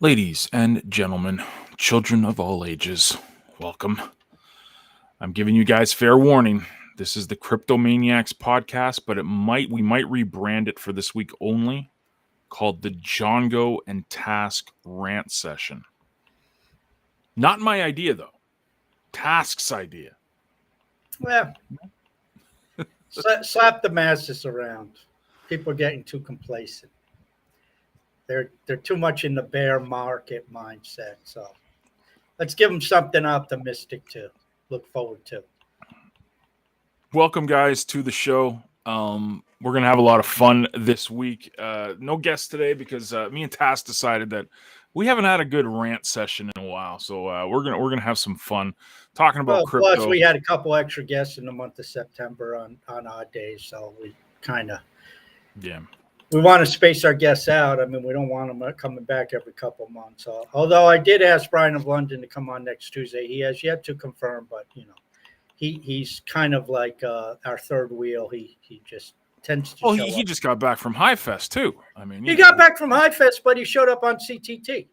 Ladies and gentlemen, children of all ages, welcome. I'm giving you guys fair warning. This is the CryptoManiacs podcast, but we might rebrand it for this week only, called the Django and Task Rant Session. Not my idea though. Task's idea. Well, slap the masses around. People are getting too complacent. They're too much in the bear market mindset. So let's give them something optimistic to look forward to. Welcome, guys, to the show. We're gonna have a lot of fun this week. No guests today because me and Task decided that we haven't had a good rant session in a while, so we're gonna have some fun talking about crypto. Plus, we had a couple extra guests in the month of September on odd days, so we kind of we want to space our guests out. I mean, we don't want them coming back every couple months. Although I did ask Brian of London to come on next Tuesday, he has yet to confirm, but he's kind of like our third wheel. He just tends to. Well, he just got back from High Fest too. I mean, he got back from High Fest, but he showed up on CTT.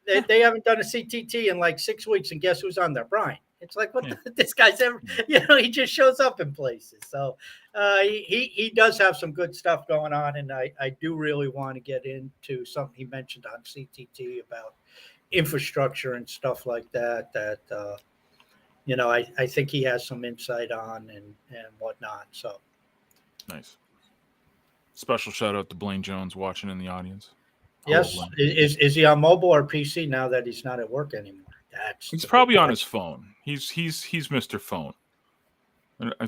They haven't done a CTT in like 6 weeks, and guess who's on there? Brian. It's like, this guy's ever, he just shows up in places. So he does have some good stuff going on, and I do really want to get into something he mentioned on CTT about infrastructure and stuff like that. I think he has some insight on and whatnot. So nice. Special shout out to Blaine Jones watching in the audience. Yes. Is he on mobile or PC now that he's not at work anymore? He's probably on his phone. He's Mr. Phone.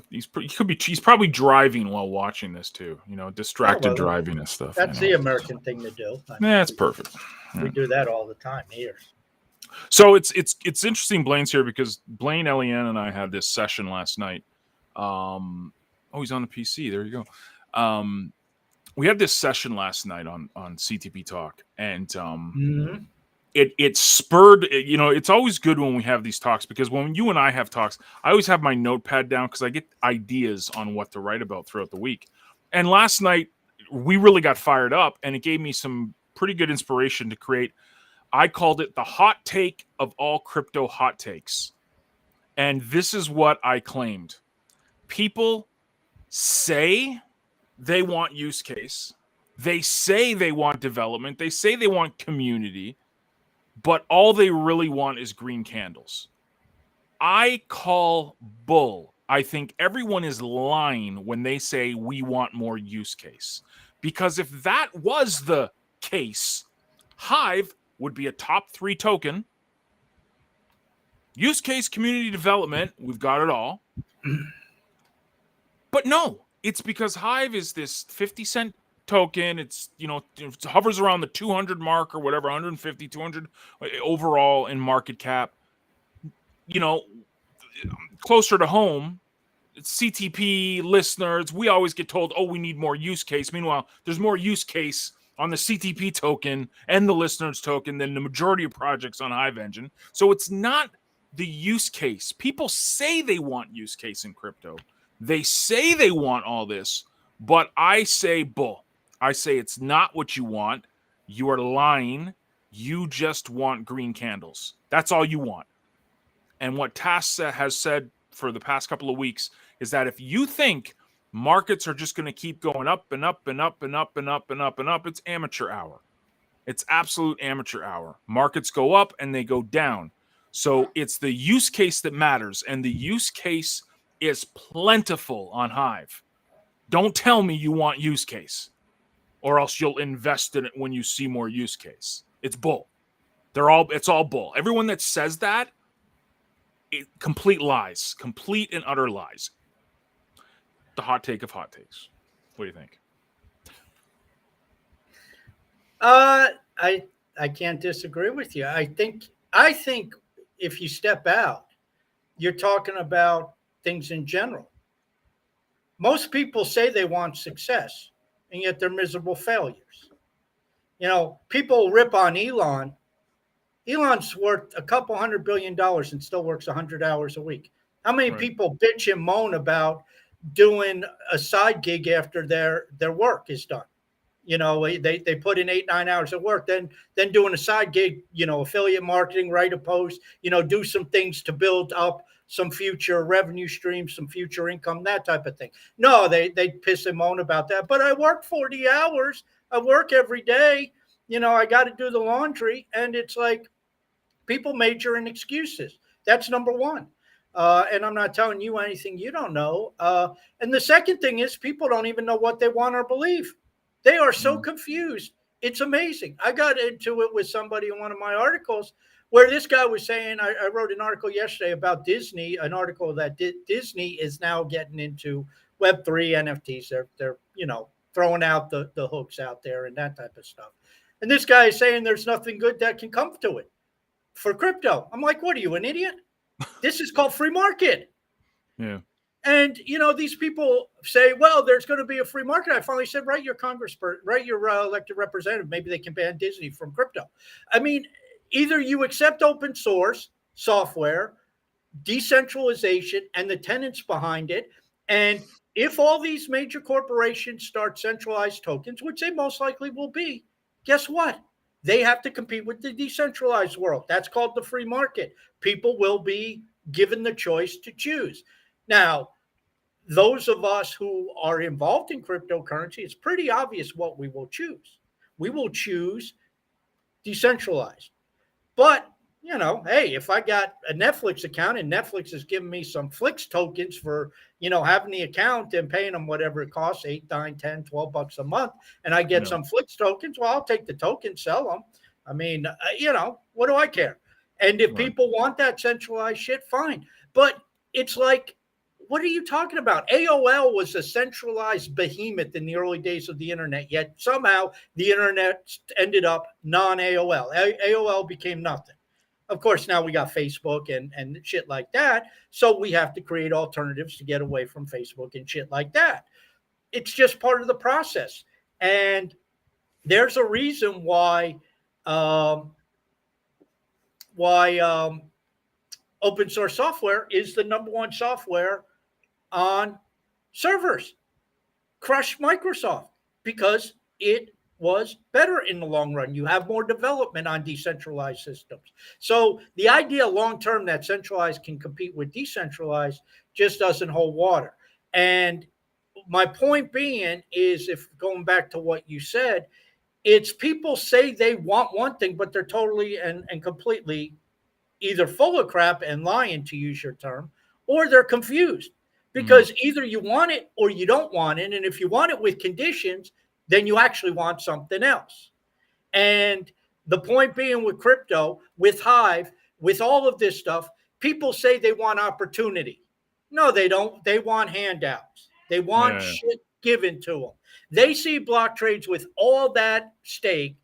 He's probably driving while watching this too. Distracted driving and stuff. That's the American thing to do. It's perfect. We do that all the time here. So it's interesting. Blaine's here because Blaine, Eliane, and I had this session last night. He's on the PC. There you go. We had this session last night on CTP Talk, and it spurred. It's always good when we have these talks because when you and I have talks, I always have my notepad down because I get ideas on what to write about throughout the week. And last night we really got fired up, and it gave me some pretty good inspiration to create. I called it the hot take of all crypto hot takes, and this is what I claimed: people say they want use case. They say they want development. They say they want community, but all they really want is green candles. I call bull. I think everyone is lying when they say we want more use case. Because if that was the case, Hive would be a top 3 token. Use case, community development, we've got it all. But no. It's because Hive is this 50-cent token. It hovers around the 200 mark or whatever, 150, 200 overall in market cap. Closer to home, it's CTP listeners. We always get told, we need more use case. Meanwhile, there's more use case on the CTP token and the listeners token than the majority of projects on Hive Engine. So it's not the use case. People say they want use case in crypto. They say they want all this, but I say bull. I say it's not what you want. You are lying. You just want green candles. That's all you want. And what Task has said for the past couple of weeks is that if you think markets are just going to keep going up and up and up and up and up and up and up, it's amateur hour. It's absolute amateur hour. Markets go up and they go down. So it's the use case that matters, and the use case is plentiful on Hive. Don't tell me you want use case, or else you'll invest in it when you see more use case. It's bull. It's all bull. Everyone that says that, complete lies, complete and utter lies. The hot take of hot takes. What do you think? I can't disagree with you. I think if you step out, you're talking about things in general. Most people say they want success, and yet they're miserable failures. People rip on Elon. Elon's worth a couple $100 billion and still works 100 hours a week. How many people bitch and moan about doing a side gig after their work is done? They put in 8, 9 hours of work, then doing a side gig, affiliate marketing, write a post, do some things to build up some future revenue streams, some future income, that type of thing. No, they piss and moan about that. But I work 40 hours. I work every day. I got to do the laundry. And it's like people major in excuses. That's number one. And I'm not telling you anything you don't know. And the second thing is people don't even know what they want or believe. They are so confused. It's amazing. I got into it with somebody in one of my articles where this guy was saying, I wrote an article yesterday about Disney, an article that Disney is now getting into Web3 NFTs. They're throwing out the hooks out there and that type of stuff. And this guy is saying there's nothing good that can come to it for crypto. I'm like, what are you, an idiot? This is called free market. Yeah. And, these people say, well, there's going to be a free market. I finally said, write your congressperson, write your elected representative. Maybe they can ban Disney from crypto. I mean, either you accept open source software, decentralization, and the tenets behind it. And if all these major corporations start centralized tokens, which they most likely will be, guess what? They have to compete with the decentralized world. That's called the free market. People will be given the choice to choose. Now, those of us who are involved in cryptocurrency, it's pretty obvious what we will choose. We will choose decentralized. But, hey, if I got a Netflix account and Netflix is giving me some Flix tokens for, having the account and paying them whatever it costs, 8, 9, 10, 12 bucks a month, and I get some Flix tokens, well, I'll take the tokens, sell them. I mean, what do I care? And if people want that centralized shit, fine. But it's like, what are you talking about? AOL was a centralized behemoth in the early days of the internet, yet somehow the internet ended up non-AOL. AOL became nothing. Of course, now we got Facebook and shit like that. So we have to create alternatives to get away from Facebook and shit like that. It's just part of the process. And there's a reason why open source software is the number one software on servers. Crush Microsoft because it was better in the long run. You have more development on decentralized systems. So the idea long-term that centralized can compete with decentralized just doesn't hold water. And my point being is, if going back to what you said, it's people say they want one thing, but they're totally and completely either full of crap and lying, to use your term, or they're confused. Because either you want it or you don't want it. And if you want it with conditions, then you actually want something else. And the point being with crypto, with Hive, with all of this stuff, people say they want opportunity. No, they don't. They want handouts. They want shit given to them. They see block trades with all that stake,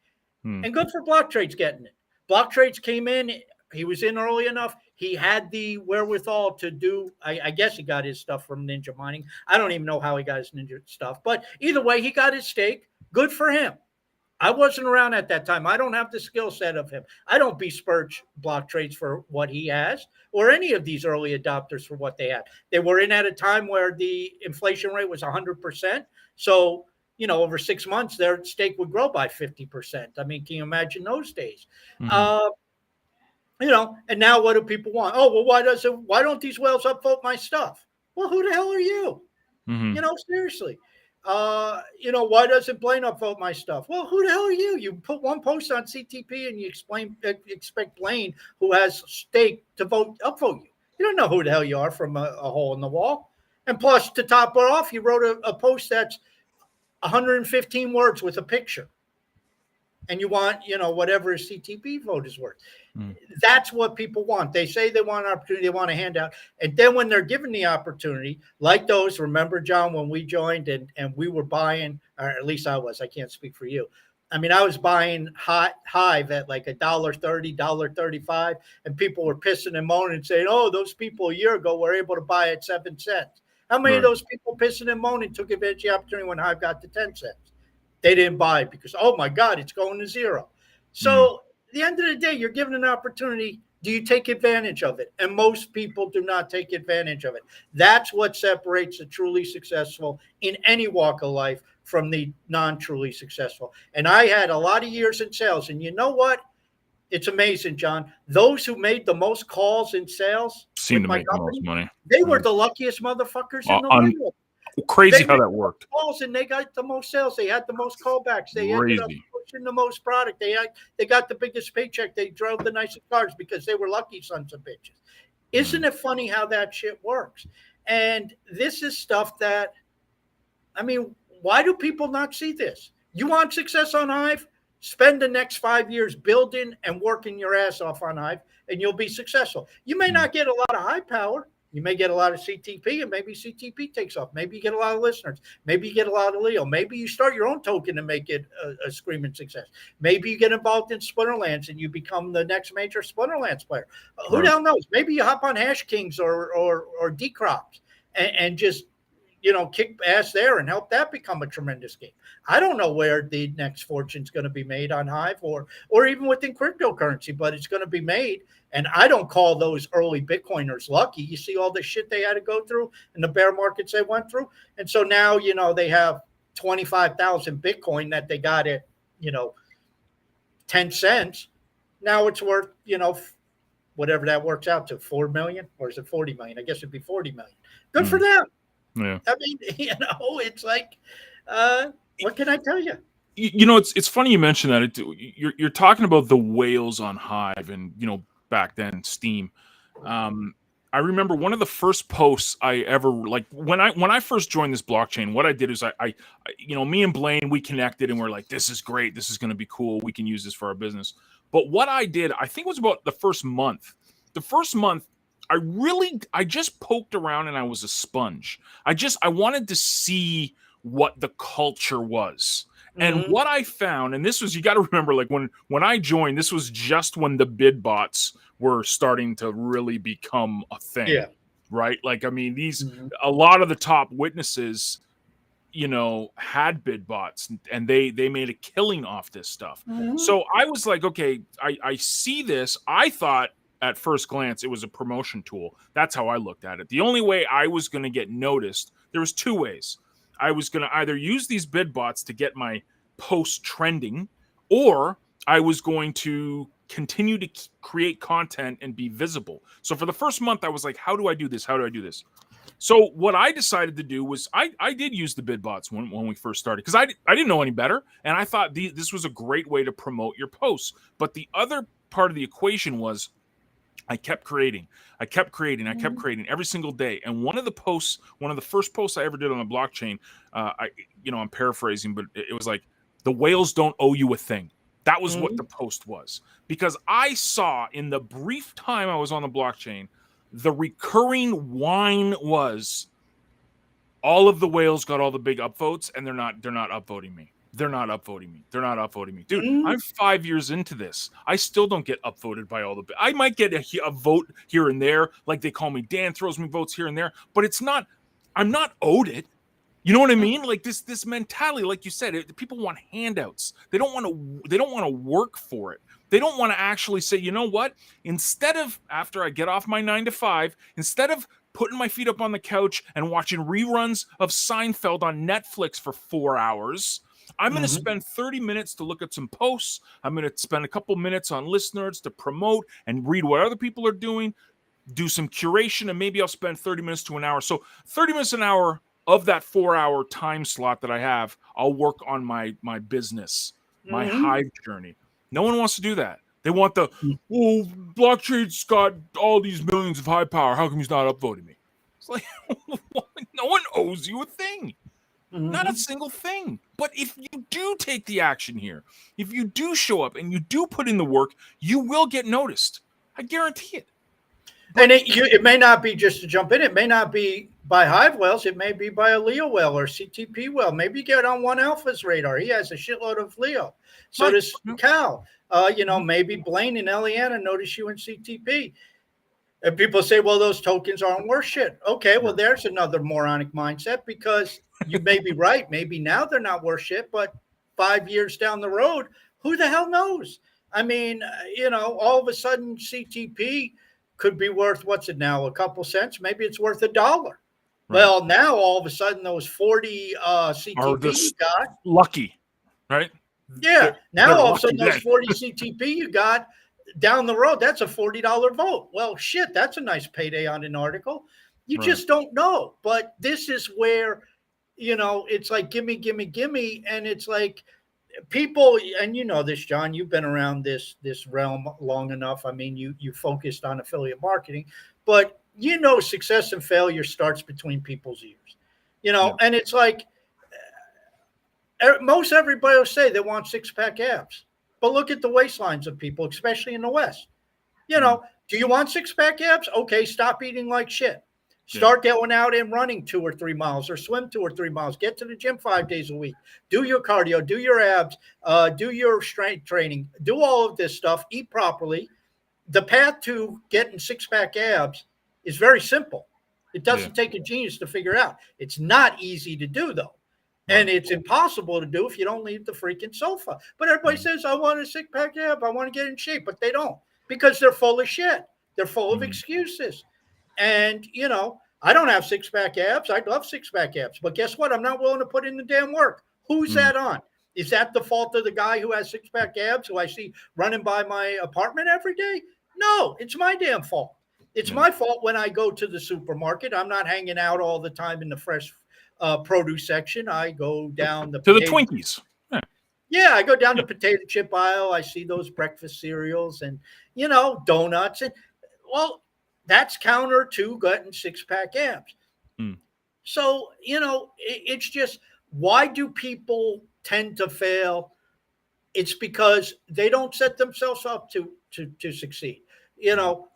and good for block trades getting it. Block trades came in. He was in early enough. He had the wherewithal to do, I guess he got his stuff from Ninja Mining. I don't even know how he got his Ninja stuff. But either way, he got his stake. Good for him. I wasn't around at that time. I don't have the skill set of him. I don't besmirch block trades for what he has or any of these early adopters for what they had. They were in at a time where the inflation rate was 100%. So, over 6 months, their stake would grow by 50%. I mean, can you imagine those days? And now what do people want? Oh, well, why don't these whales upvote my stuff? Well, who the hell are you? Seriously. Why doesn't Blaine upvote my stuff? Well, who the hell are you? You put one post on CTP and you expect Blaine, who has stake, to upvote you. You don't know who the hell you are from a hole in the wall. And plus, to top it off, you wrote a post that's 115 words with a picture. And you want, whatever a CTP vote is worth. That's what people want. They say they want an opportunity, they want a handout. And then when they're given the opportunity, like those, remember, John, when we joined and we were buying, or at least I was, I can't speak for you. I mean, I was buying Hive at like $1.30, $1.35, and people were pissing and moaning and saying, oh, those people a year ago were able to buy at 7 cents. How many of those people pissing and moaning took advantage of the opportunity when Hive got to 10 cents? They didn't buy because, oh my God, it's going to zero. So at the end of the day, you're given an opportunity Do you take advantage of it? And most people do not take advantage of it. That's what separates the truly successful in any walk of life from the non-truly successful. And I had a lot of years in sales, and you know what? It's amazing, John. Those who made the most calls in sales Seem with to my make the most company, money. they were the luckiest motherfuckers in the On world. crazy They how made that worked. calls and they got the most sales. They had the most callbacks. They ended up Crazy. pushing the most product. They got the biggest paycheck. They drove the nicest cars because they were lucky sons of bitches. Isn't it funny how that shit works? And this is stuff that, I mean, why do people not see this? You want success on Hive? Spend the next 5 years building and working your ass off on Hive, and you'll be successful. You may not get a lot of high power. You may get a lot of CTP, and maybe CTP takes off. Maybe you get a lot of listeners. Maybe you get a lot of Leo. Maybe you start your own token and make it a screaming success. Maybe you get involved in Splinterlands and you become the next major Splinterlands player. Who the hell knows? Maybe you hop on Hash Kings or Decrops and just kick ass there and help that become a tremendous game. I don't know where the next fortune's going to be made on Hive or even within cryptocurrency, but it's going to be made. And I don't call those early Bitcoiners lucky. You see all the shit they had to go through and the bear markets they went through. And so now, they have 25,000 Bitcoin that they got at, 10 cents. Now it's worth, whatever that works out to, 4 million, or is it 40 million? I guess it'd be 40 million. Good for them. Yeah. I mean, it's like, what can I tell you? It's funny you mentioned that. You're talking about the whales on Hive and, back then Steam. I remember one of the first posts I ever, like, when I first joined this blockchain, what I did is I me and Blaine, we connected and we're like, this is great. This is going to be cool. We can use this for our business. But what I did, I think it was about the first month. The first month, I just poked around and I was a sponge. I wanted to see what the culture was. And what I found, and this was, you got to remember, like when I joined, this was just when the bid bots were starting to really become a thing. Yeah. Right? Like, I mean, a lot of the top witnesses, had bid bots and they made a killing off this stuff. So I was like, okay, I see this. I thought at first glance it was a promotion tool. That's how I looked at it. The only way I was going to get noticed, there was two ways. I was going to either use these bid bots to get my post trending, or I was going to continue to create content and be visible. So for the first month, I was like, how do I do this? How do I do this? So what I decided to do was I did use the bid bots when we first started, because I didn't know any better. And I thought this was a great way to promote your posts. But the other part of the equation was I kept creating every single day. And one of the first posts I ever did on the blockchain, I'm paraphrasing, but it was like, the whales don't owe you a thing. That was what the post was. Because I saw in the brief time I was on the blockchain, the recurring whine was all of the whales got all the big upvotes and they're not upvoting me. They're not upvoting me. Dude, I'm 5 years into this. I still don't get upvoted by all the... I might get a vote here and there. Like they call me Dan, throws me votes here and there. But it's not... I'm not owed it. You know what I mean? Like this mentality, like you said, people want handouts. They don't want to work for it. They don't want to actually say, you know what? Instead of, after I get off my 9 to 5, instead of putting my feet up on the couch and watching reruns of Seinfeld on Netflix for 4 hours... I'm going to spend 30 minutes to look at some posts. I'm going to spend a couple minutes on listeners to promote and read what other people are doing, do some curation, and maybe I'll spend 30 minutes to an hour. So 30 minutes an hour of that 4-hour time slot that I have, I'll work on my business, my Hive journey. No one wants to do that. They want blockchain's got all these millions of high power. How come he's not upvoting me? It's like, no one owes you a thing. Not a single thing. But if you do take the action here, if you do show up and you do put in the work, you will get noticed. I guarantee it. And it may not be, just to jump in, it may not be by Hive whales. It may be by a Leo whale or CTP whale. Maybe get on One Alpha's radar. He has a shitload of Leo. So does Cal. Maybe Blaine and Eliana notice you in CTP. And people say, well, those tokens aren't worth shit. Okay, well, there's another moronic mindset, because you may be right. Maybe now they're not worth shit, but 5 years down the road, who the hell knows? I mean, all of a sudden CTP could be worth, what's it now, a couple cents? Maybe it's worth $1. Right. Well, now all of a sudden those 40 Are CTP you just got, lucky, right? yeah. Now They're all of a sudden lucky those then. 40 CTP you got down the road, that's a $40 vote. Well, shit, that's a nice payday on an article. You Right. just don't know. But this is where, it's like gimme, gimme, gimme, and it's like people, and you know this, John, you've been around this realm long enough. I mean, you focused on affiliate marketing, but success and failure starts between people's ears. Yeah. And it's like most everybody will say they want six-pack abs, but look at the waistlines of people, especially in the West. Do you want six-pack abs? Okay, stop eating like shit. Start going out and running 2 or 3 miles, or swim 2 or 3 miles. Get to the gym 5 days a week. Do your cardio, do your abs, do your strength training, do all of this stuff, eat properly. The path to getting six-pack abs is very simple. It doesn't take a genius to figure out. It's not easy to do, though. And it's impossible to do if you don't leave the freaking sofa. But everybody says, I want a six-pack ab, I want to get in shape, but they don't, because they're full of shit. They're full of excuses. And, I don't have six-pack abs. I'd love six-pack abs. But guess what? I'm not willing to put in the damn work. Who's that on? Is that the fault of the guy who has six-pack abs who I see running by my apartment every day? No, it's my damn fault. It's my fault when I go to the supermarket. I'm not hanging out all the time in the fresh produce section. I go down to the Twinkies. Yeah, I go down the potato chip aisle. I see those breakfast cereals and, donuts. And, well, that's counter to getting six-pack abs. So, it's just, why do people tend to fail? It's because they don't set themselves up to succeed.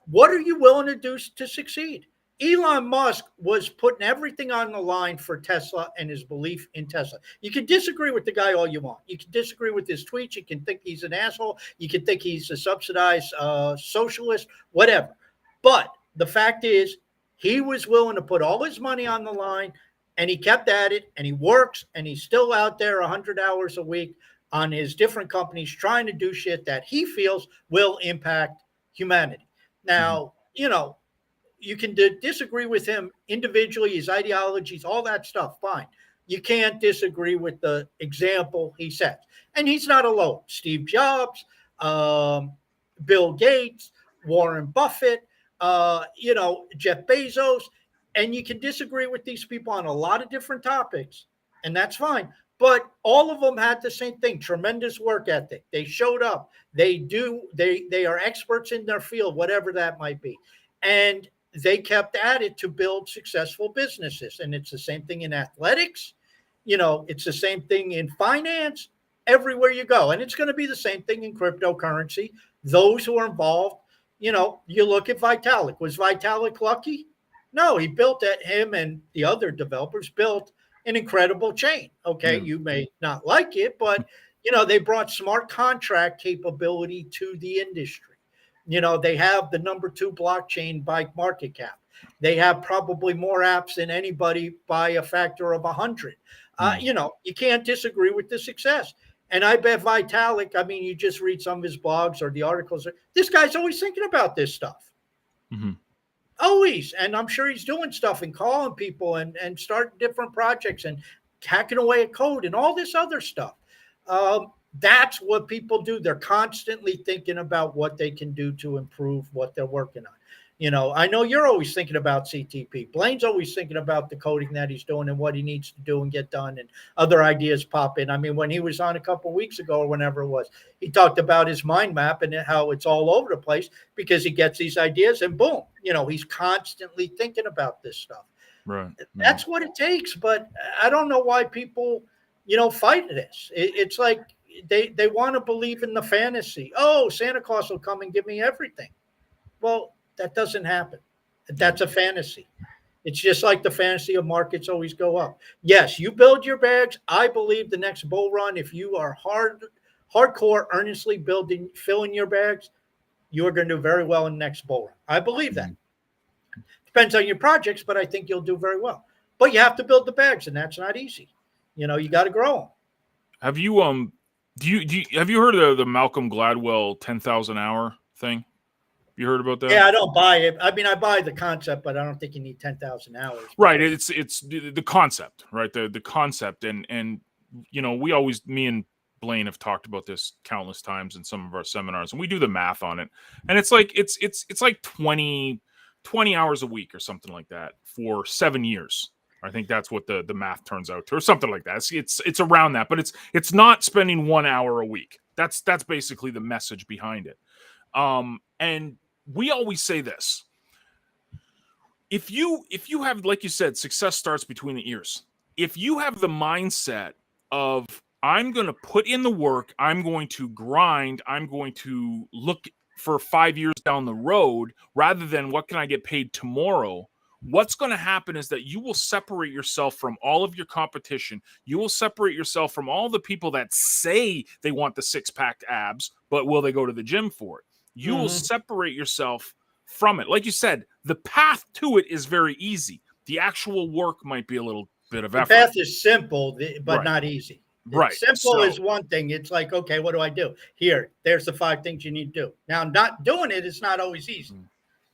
What are you willing to do to succeed? Elon Musk was putting everything on the line for Tesla and his belief in Tesla. You can disagree with the guy all you want. You can disagree with his tweets. You can think he's an asshole. You can think he's a subsidized socialist, whatever. But the fact is, he was willing to put all his money on the line, and he kept at it, and he works, and he's still out there 100 hours a week on his different companies trying to do shit that he feels will impact humanity. Now, you can disagree with him individually, his ideologies, all that stuff, fine. You can't disagree with the example he sets. And he's not alone. Steve Jobs, Bill Gates, Warren Buffett, Jeff Bezos. And you can disagree with these people on a lot of different topics, and that's fine. But all of them had the same thing: tremendous work ethic. They showed up. They are experts in their field, whatever that might be. And they kept at it to build successful businesses. And it's the same thing in athletics. It's the same thing in finance, everywhere you go. And it's going to be the same thing in cryptocurrency. Those who are involved, you look at Vitalik. Was Vitalik lucky? No, he built it. Him and the other developers built an incredible chain. Okay, you may not like it, but they brought smart contract capability to the industry. They have the number 2 blockchain by market cap. They have probably more apps than anybody by a factor of 100. You can't disagree with the success. And I bet Vitalik, I mean, you just read some of his blogs or the articles. This guy's always thinking about this stuff. Always. And I'm sure he's doing stuff and calling people and starting different projects and hacking away at code and all this other stuff. That's what people do. They're constantly thinking about what they can do to improve what they're working on. I know you're always thinking about CTP. Blaine's always thinking about the coding that he's doing and what he needs to do and get done, and other ideas pop in. I mean, when he was on a couple of weeks ago or whenever it was, he talked about his mind map and how it's all over the place because he gets these ideas and boom, he's constantly thinking about this stuff. Right. That's what it takes. But I don't know why people, fight this. It's like they want to believe in the fantasy. Oh, Santa Claus will come and give me everything. Well, that doesn't happen. That's a fantasy. It's just like the fantasy of markets always go up. Yes, you build your bags. I believe the next bull run, if you are hardcore, earnestly filling your bags, you are going to do very well in the next bull run. I believe that. Depends on your projects, but I think you'll do very well. But you have to build the bags, and that's not easy. You got to grow them. Have you Have you heard of the Malcolm Gladwell 10,000 hour thing? You heard about that? Yeah, I don't buy it. I mean, I buy the concept, but I don't think you need 10,000 hours. Right. It's the concept, right? The concept, and me and Blaine have talked about this countless times in some of our seminars, and we do the math on it, and it's like it's like 20 hours a week or something like that for 7 years. I think that's what the math turns out to, or something like that. It's around that, but it's not spending 1 hour a week. That's basically the message behind it. And we always say this: if you have, like you said, success starts between the ears. If you have the mindset of, I'm going to put in the work, I'm going to grind, I'm going to look for 5 years down the road rather than what can I get paid tomorrow, what's going to happen is that you will separate yourself from all of your competition. You will separate yourself from all the people that say they want the six-pack abs, but will they go to the gym for it? You will separate yourself from it. Like you said, the path to it is very easy. The actual work might be a little bit of effort. The path is simple, but not easy. Right. Simple is one thing. It's like, okay, what do I do? There's the 5 things you need to do. Now, not doing it is not always easy.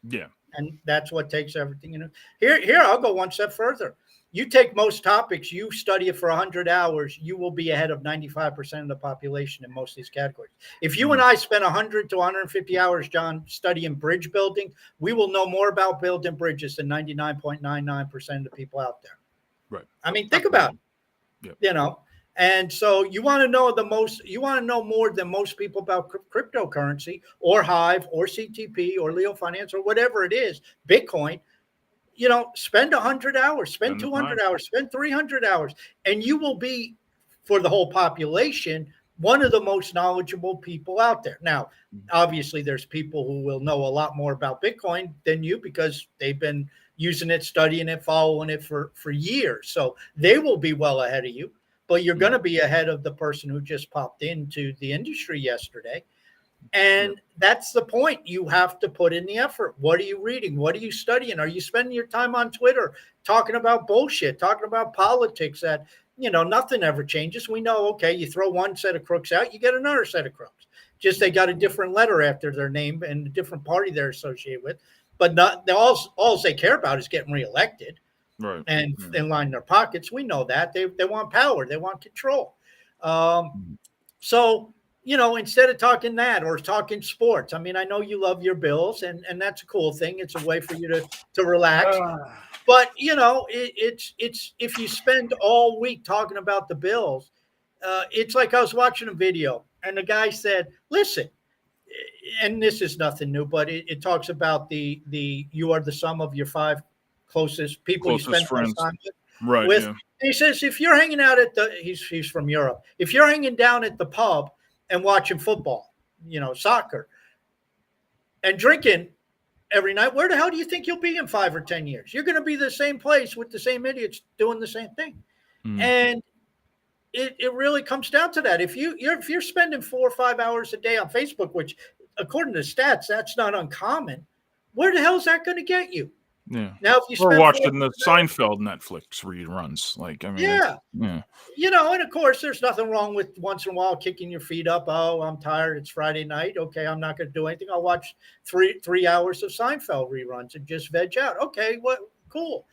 Yeah. And that's what takes everything. Here, I'll go one step further. You take most topics, you study it for 100 hours, you will be ahead of 95% of the population in most of these categories. If you and I spend 100 to 150 hours, John, studying bridge building, we will know more about building bridges than 99.99% of the people out there. Right. I mean, think about it. Yep. And so you want to know more than most people about cryptocurrency or Hive or CTP or Leo Finance or whatever it is, Bitcoin. Spend 100 hours, spend 200 hours, spend 300 hours, and you will be, for the whole population, one of the most knowledgeable people out there. Now, obviously, there's people who will know a lot more about Bitcoin than you because they've been using it, studying it, following it for years. So they will be well ahead of you, but you're going to be ahead of the person who just popped into the industry yesterday. And that's the point. You have to put in the effort. What are you reading? What are you studying? Are you spending your time on Twitter talking about bullshit, talking about politics that, nothing ever changes? We know, okay, you throw one set of crooks out, you get another set of crooks. Just they got a different letter after their name and a different party they're associated with. But not all they care about is getting reelected and line their pockets. We know that. They want power. They want control. So, instead of talking that or talking sports, I mean, I know you love your Bills, and that's a cool thing. It's a way for you to relax. But, it's if you spend all week talking about the Bills, it's like I was watching a video and the guy said, listen, and this is nothing new, but it talks about the you are the sum of your 5 closest people you spend friends. Time with. And he says, if you're hanging out at he's from Europe, if you're hanging down at the pub and watching football, soccer, and drinking every night, where the hell do you think you'll be in 5 or 10 years? You're going to be the same place with the same idiots doing the same thing. And it really comes down to that. If you're spending 4 or 5 hours a day on Facebook, which according to stats, that's not uncommon, where the hell is that going to get you? Yeah. Now, if you spend watching the Seinfeld Netflix reruns, and of course, there's nothing wrong with once in a while kicking your feet up. Oh, I'm tired. It's Friday night. Okay, I'm not going to do anything. I'll watch three hours of Seinfeld reruns and just veg out. Okay, what cool.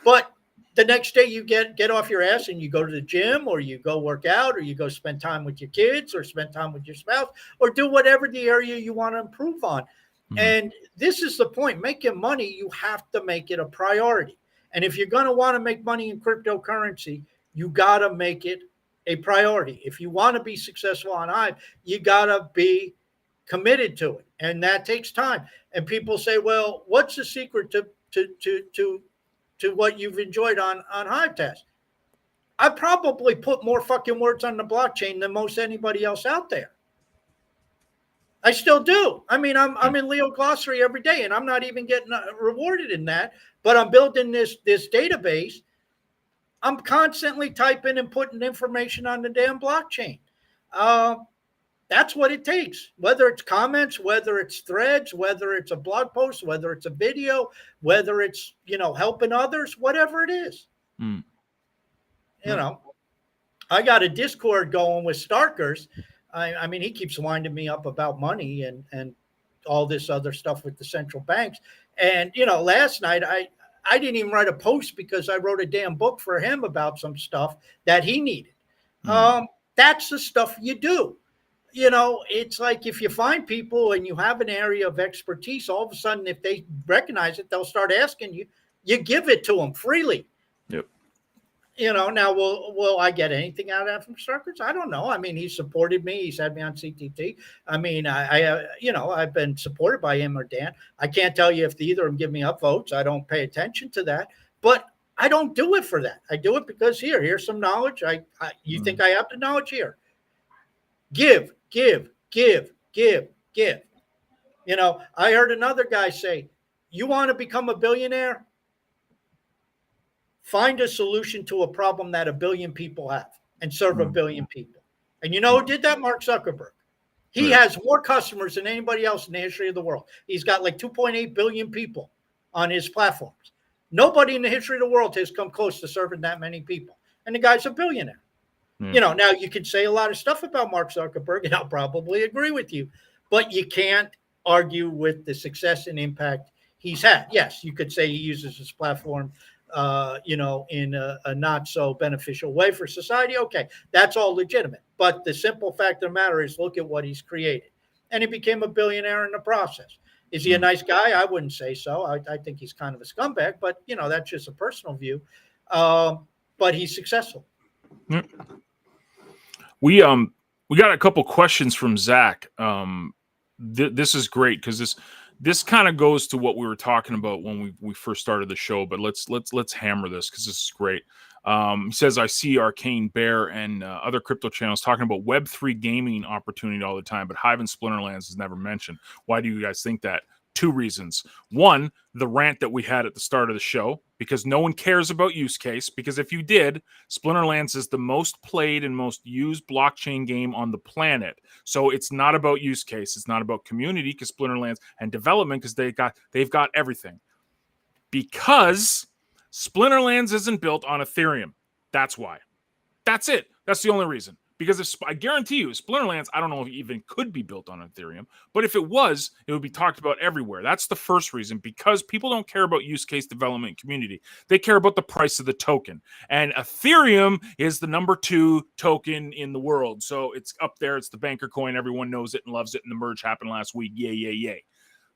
But the next day you get off your ass and you go to the gym or you go work out or you go spend time with your kids or spend time with your spouse or do whatever the area you want to improve on. And this is the point. Making money, you have to make it a priority. And if you're going to want to make money in cryptocurrency, you got to make it a priority. If you want to be successful on Hive, you got to be committed to it. And that takes time. And people say, well, what's the secret to what you've enjoyed on Hive Test? I probably put more fucking words on the blockchain than most anybody else out there. I still do. I mean, I'm in Leo Glossary every day, and I'm not even getting rewarded in that. But I'm building this database. I'm constantly typing and putting information on the damn blockchain. That's what it takes. Whether it's comments, whether it's threads, whether it's a blog post, whether it's a video, whether it's helping others, whatever it is. I got a Discord going with Starkers. I mean, he keeps winding me up about money and all this other stuff with the central banks. And last night I didn't even write a post because I wrote a damn book for him about some stuff that he needed. That's the stuff you do. It's like if you find people and you have an area of expertise, all of a sudden, if they recognize it, they'll start asking you. You give it to them freely. Yep. Now will I get anything out of that from Starkers? I don't know. I mean, he supported me. He's had me on CTT. I mean, I've been supported by him or Dan. I can't tell you if either of them give me upvotes. I don't pay attention to that, but I don't do it for that. I do it because here's some knowledge. You think I have the knowledge here? Give. I heard another guy say, you want to become a billionaire? Find a solution to a problem that a billion people have and serve a billion people. And you know who did that? Mark Zuckerberg. He has more customers than anybody else in the history of the world. He's got like 2.8 billion people on his platforms. Nobody in the history of the world has come close to serving that many people. And the guy's a billionaire. Now you can say a lot of stuff about Mark Zuckerberg, and I'll probably agree with you, but you can't argue with the success and impact he's had. Yes, you could say he uses his platform in a not so beneficial way for society. Okay, that's all legitimate. But the simple fact of the matter is, look at what he's created. And he became a billionaire in the process. Is he a nice guy? I wouldn't say so. I think he's kind of a scumbag, but that's just a personal view. But he's successful. We got a couple questions from Zach. This is great because this kind of goes to what we were talking about when we first started the show. But let's hammer this because this is great. He says, I see Arcane Bear and other crypto channels talking about Web3 gaming opportunity all the time, but Hive and Splinterlands is never mentioned. Why do you guys think that? Two reasons. One, the rant that we had at the start of the show, because no one cares about use case. Because if you did, Splinterlands is the most played and most used blockchain game on the planet. So it's not about use case. It's not about community, because Splinterlands, and development, because they've got everything. Because Splinterlands isn't built on Ethereum. That's why. That's it. That's the only reason. Because I guarantee you, Splinterlands, I don't know if it even could be built on Ethereum, but if it was, it would be talked about everywhere. That's the first reason, because people don't care about use case development community. They care about the price of the token. And Ethereum is the number 2 token in the world. So it's up there. It's the banker coin. Everyone knows it and loves it. And the merge happened last week. Yay, yay, yay.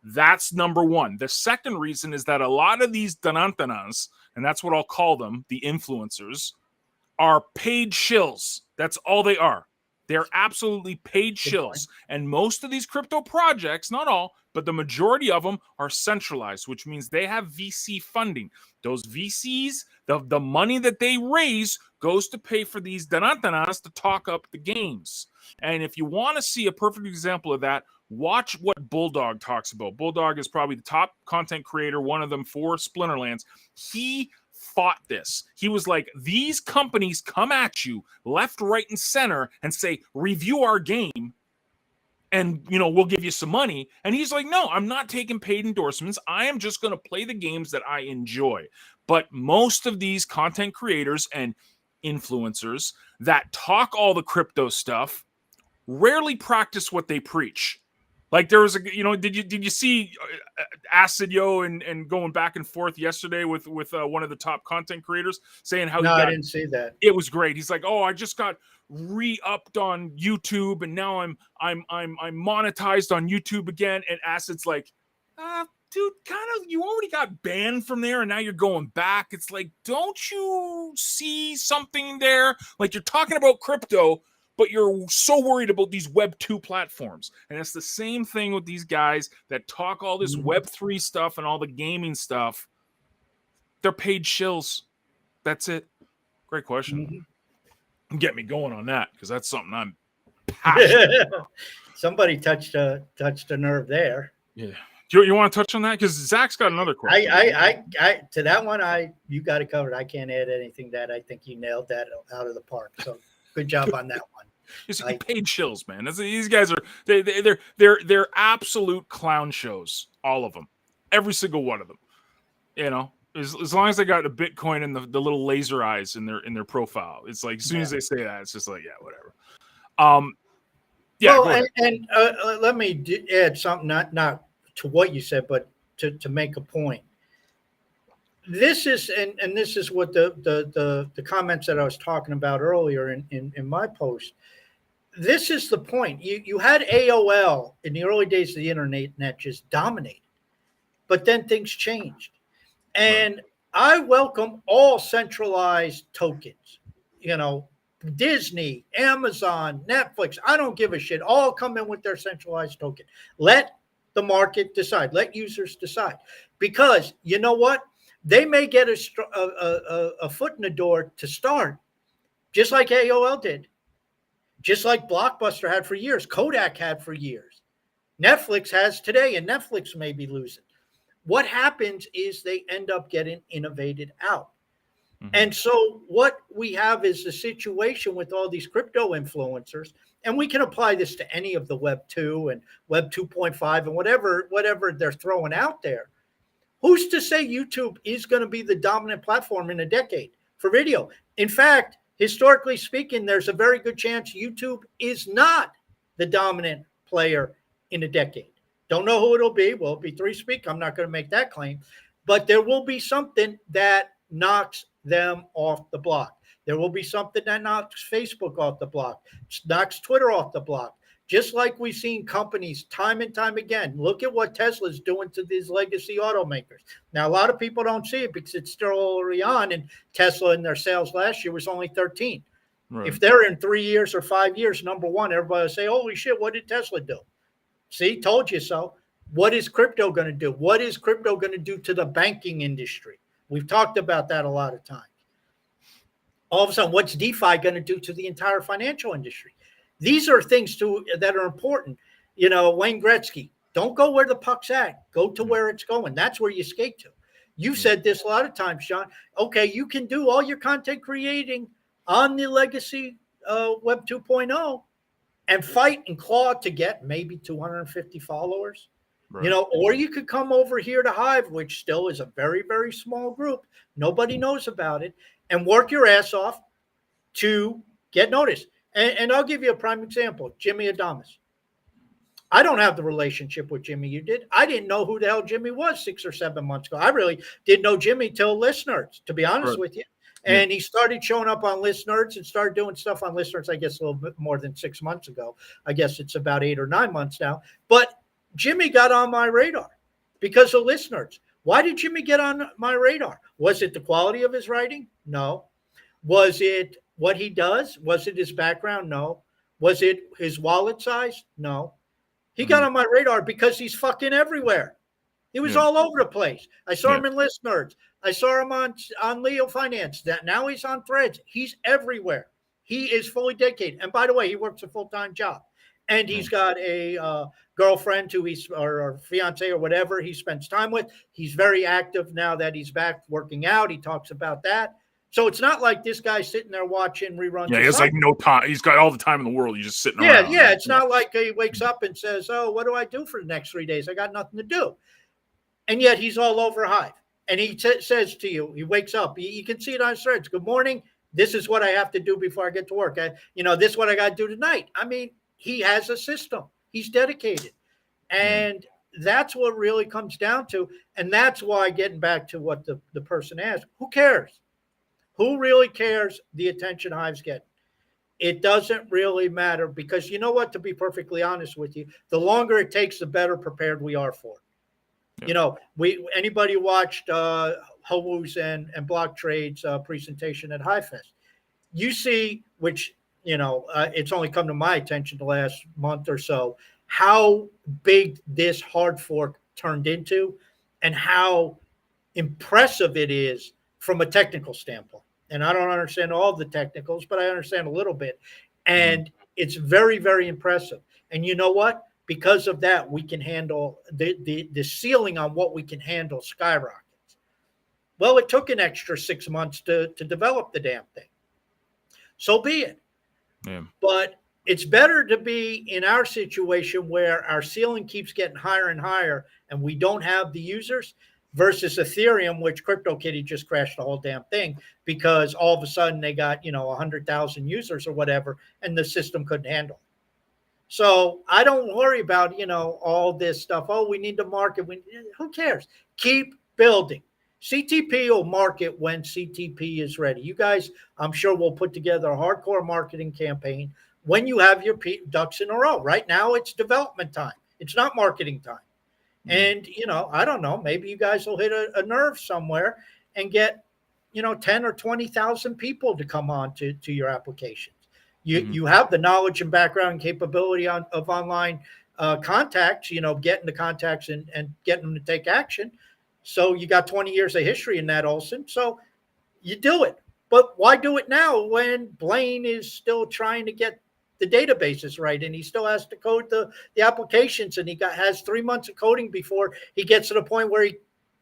That's number one. The second reason is that a lot of these danantanas, and that's what I'll call them, the influencers, are paid shills. That's all they are. They're absolutely paid shills. And most of these crypto projects, not all, but the majority of them are centralized, which means they have VC funding. Those VCs, the money that they raise goes to pay for these danantanas to talk up the games. And if you want to see a perfect example of that, watch what Bulldog talks about. Bulldog is probably the top content creator, one of them for Splinterlands. He fought this. He was like, these companies come at you left, right, and center and say, review our game and, we'll give you some money. And he's like, no, I'm not taking paid endorsements. I am just going to play the games that I enjoy. But most of these content creators and influencers that talk all the crypto stuff rarely practice what they preach. Like there was did you see Acid Yo and going back and forth yesterday with one of the top content creators saying how I didn't see that. It was great. He's like, oh, I just got re-upped on YouTube and now I'm monetized on YouTube again. And Acid's like, dude, you already got banned from there and now you're going back. It's like, don't you see something there? Like you're talking about crypto, but you're so worried about these Web 2 platforms. And it's the same thing with these guys that talk all this Web 3 stuff and all the gaming stuff. They're paid shills. That's it. Great question. Get me going on that, because that's something I'm passionate about. Somebody touched a nerve there. Yeah. You want to touch on that? Because Zach's got another question. I to that one, you got it covered. I can't add anything. That I think you nailed that out of the park. So good job on that one. He's paid shills, man. These guys are they're absolute clown shows. All of them, every single one of them. As long as they got a Bitcoin and the little laser eyes in their profile, it's like as soon as they say that, it's just like, yeah, whatever. Yeah, Well, go ahead. let me add something, not to what you said, but to make a point. This is and this is what the comments that I was talking about earlier in my post. This is the point. You had AOL in the early days of the internet just dominate, but then things changed. Right. And I welcome all centralized tokens. You know, Disney, Amazon, Netflix, I don't give a shit. All come in with their centralized token. Let the market decide. Let users decide. Because you know what? They may get a foot in the door to start, just like AOL did, just like Blockbuster had for years, Kodak had for years, Netflix has today, and Netflix may be losing. What happens is they end up getting innovated out. Mm-hmm. And so what we have is the situation with all these crypto influencers, and we can apply this to any of the Web 2 and Web 2.5 and whatever they're throwing out there. Who's to say YouTube is going to be the dominant platform in a decade for video? In fact, historically speaking, there's a very good chance YouTube is not the dominant player in a decade. Don't know who it'll be. Will it be Three Speak? I'm not going to make that claim. But there will be something that knocks them off the block. There will be something that knocks Facebook off the block, knocks Twitter off the block. Just like we've seen companies time and time again. Look at what Tesla's doing to these legacy automakers. Now, a lot of people don't see it because it's still early on, and Tesla in their sales last year was only 13. Right. If they're in 3 years or 5 years, number one, everybody will say, holy shit, what did Tesla do? See, told you so. What is crypto going to do? What is crypto going to do to the banking industry? We've talked about that a lot of times. All of a sudden, what's DeFi going to do to the entire financial industry? These are things that are important. You know, Wayne Gretzky, don't go where the puck's at. Go to where it's going. That's where you skate to. You've said this a lot of times, Sean. Okay, you can do all your content creating on the legacy Web 2.0 and fight and claw to get maybe 250 followers. Right. You know, or you could come over here to Hive, which still is a very, very small group. Nobody knows about it, and work your ass off to get noticed. And I'll give you a prime example, Jimmy Adamas. I don't have the relationship with Jimmy you did. I didn't know who the hell Jimmy was 6 or 7 months ago. I really didn't know Jimmy till List Nerds, to be honest with you. And he started showing up on List Nerds and started doing stuff on List Nerds, I guess, a little bit more than 6 months ago. I guess it's about 8 or 9 months now. But Jimmy got on my radar because of List Nerds. Why did Jimmy get on my radar? Was it the quality of his writing? No. Was it what he does? Was it his background? No. Was it his wallet size? No. He got on my radar because he's fucking everywhere. He was all over the place. I saw him in List Nerds. I saw him on Leo Finance. Now he's on Threads. He's everywhere. He is fully dedicated. And by the way, he works a full-time job. And he's got a girlfriend or fiance or whatever he spends time with. He's very active now that he's back working out. He talks about that. So it's not like this guy's sitting there watching reruns. Yeah, he has like no time. He's got all the time in the world. He's just sitting around. Yeah, it's not like he wakes up and says, oh, what do I do for the next 3 days? I got nothing to do. And yet he's all over Hive. And he says to you, he wakes up. You can see it on his threads. Good morning. This is what I have to do before I get to work. This is what I got to do tonight. I mean, he has a system. He's dedicated. And that's what really comes down to. And that's why, getting back to what the person asked, who cares? Who really cares the attention Hive's getting? It doesn't really matter, because you know what, to be perfectly honest with you, the longer it takes, the better prepared we are for it. You know, anybody watched Howoo's and Block Trade's presentation at HiveFest, you see, which, it's only come to my attention the last month or so, how big this hard fork turned into and how impressive it is from a technical standpoint. And I don't understand all the technicals, but I understand a little bit. And it's very, very impressive. And you know what? Because of that, we can handle the ceiling on what we can handle skyrockets. Well, it took an extra 6 months to develop the damn thing. So be it. Yeah. But it's better to be in our situation where our ceiling keeps getting higher and higher and we don't have the users, versus Ethereum, which CryptoKitty just crashed the whole damn thing because all of a sudden they got, 100,000 users or whatever, and the system couldn't handle it. So I don't worry about, all this stuff. Oh, we need to market. Who cares? Keep building. CTP will market when CTP is ready. You guys, I'm sure, will put together a hardcore marketing campaign when you have your ducks in a row. Right now, it's development time. It's not marketing time. And, I don't know, maybe you guys will hit a nerve somewhere and get, 10 or 20,000 people to come on to your applications. You have the knowledge and background and capability of online contacts, getting the contacts and getting them to take action. So you got 20 years of history in that, Olson. So you do it. But why do it now when Blaine is still trying to get the databases right, and he still has to code the applications, and has 3 months of coding before he gets to the point where he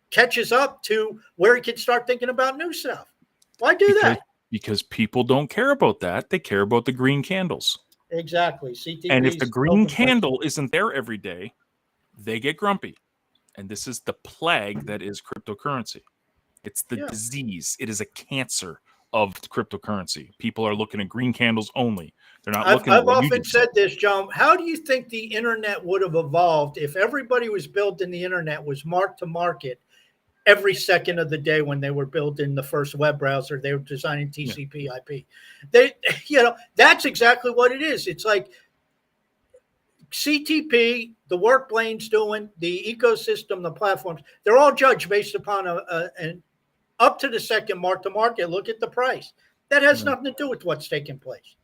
catches up to where he can start thinking about new stuff? Why do that? Because people don't care about that. They care about the green candles. Exactly. CTP. And if the green candle isn't there every day, they get grumpy. And this is the plague that is cryptocurrency. It's the disease. It is a cancer of cryptocurrency. People are looking at green candles only. They're not looking at what you often said this, John. How do you think the internet would have evolved if everybody was building the internet was mark to market every second of the day? When they were building the first web browser, they were designing TCP IP. That's exactly what it is. It's like CTP, the work Blaine's doing, the ecosystem, the platforms, they're all judged based upon an up to the second mark to market. Look at the price. That has nothing to do with what's taking place.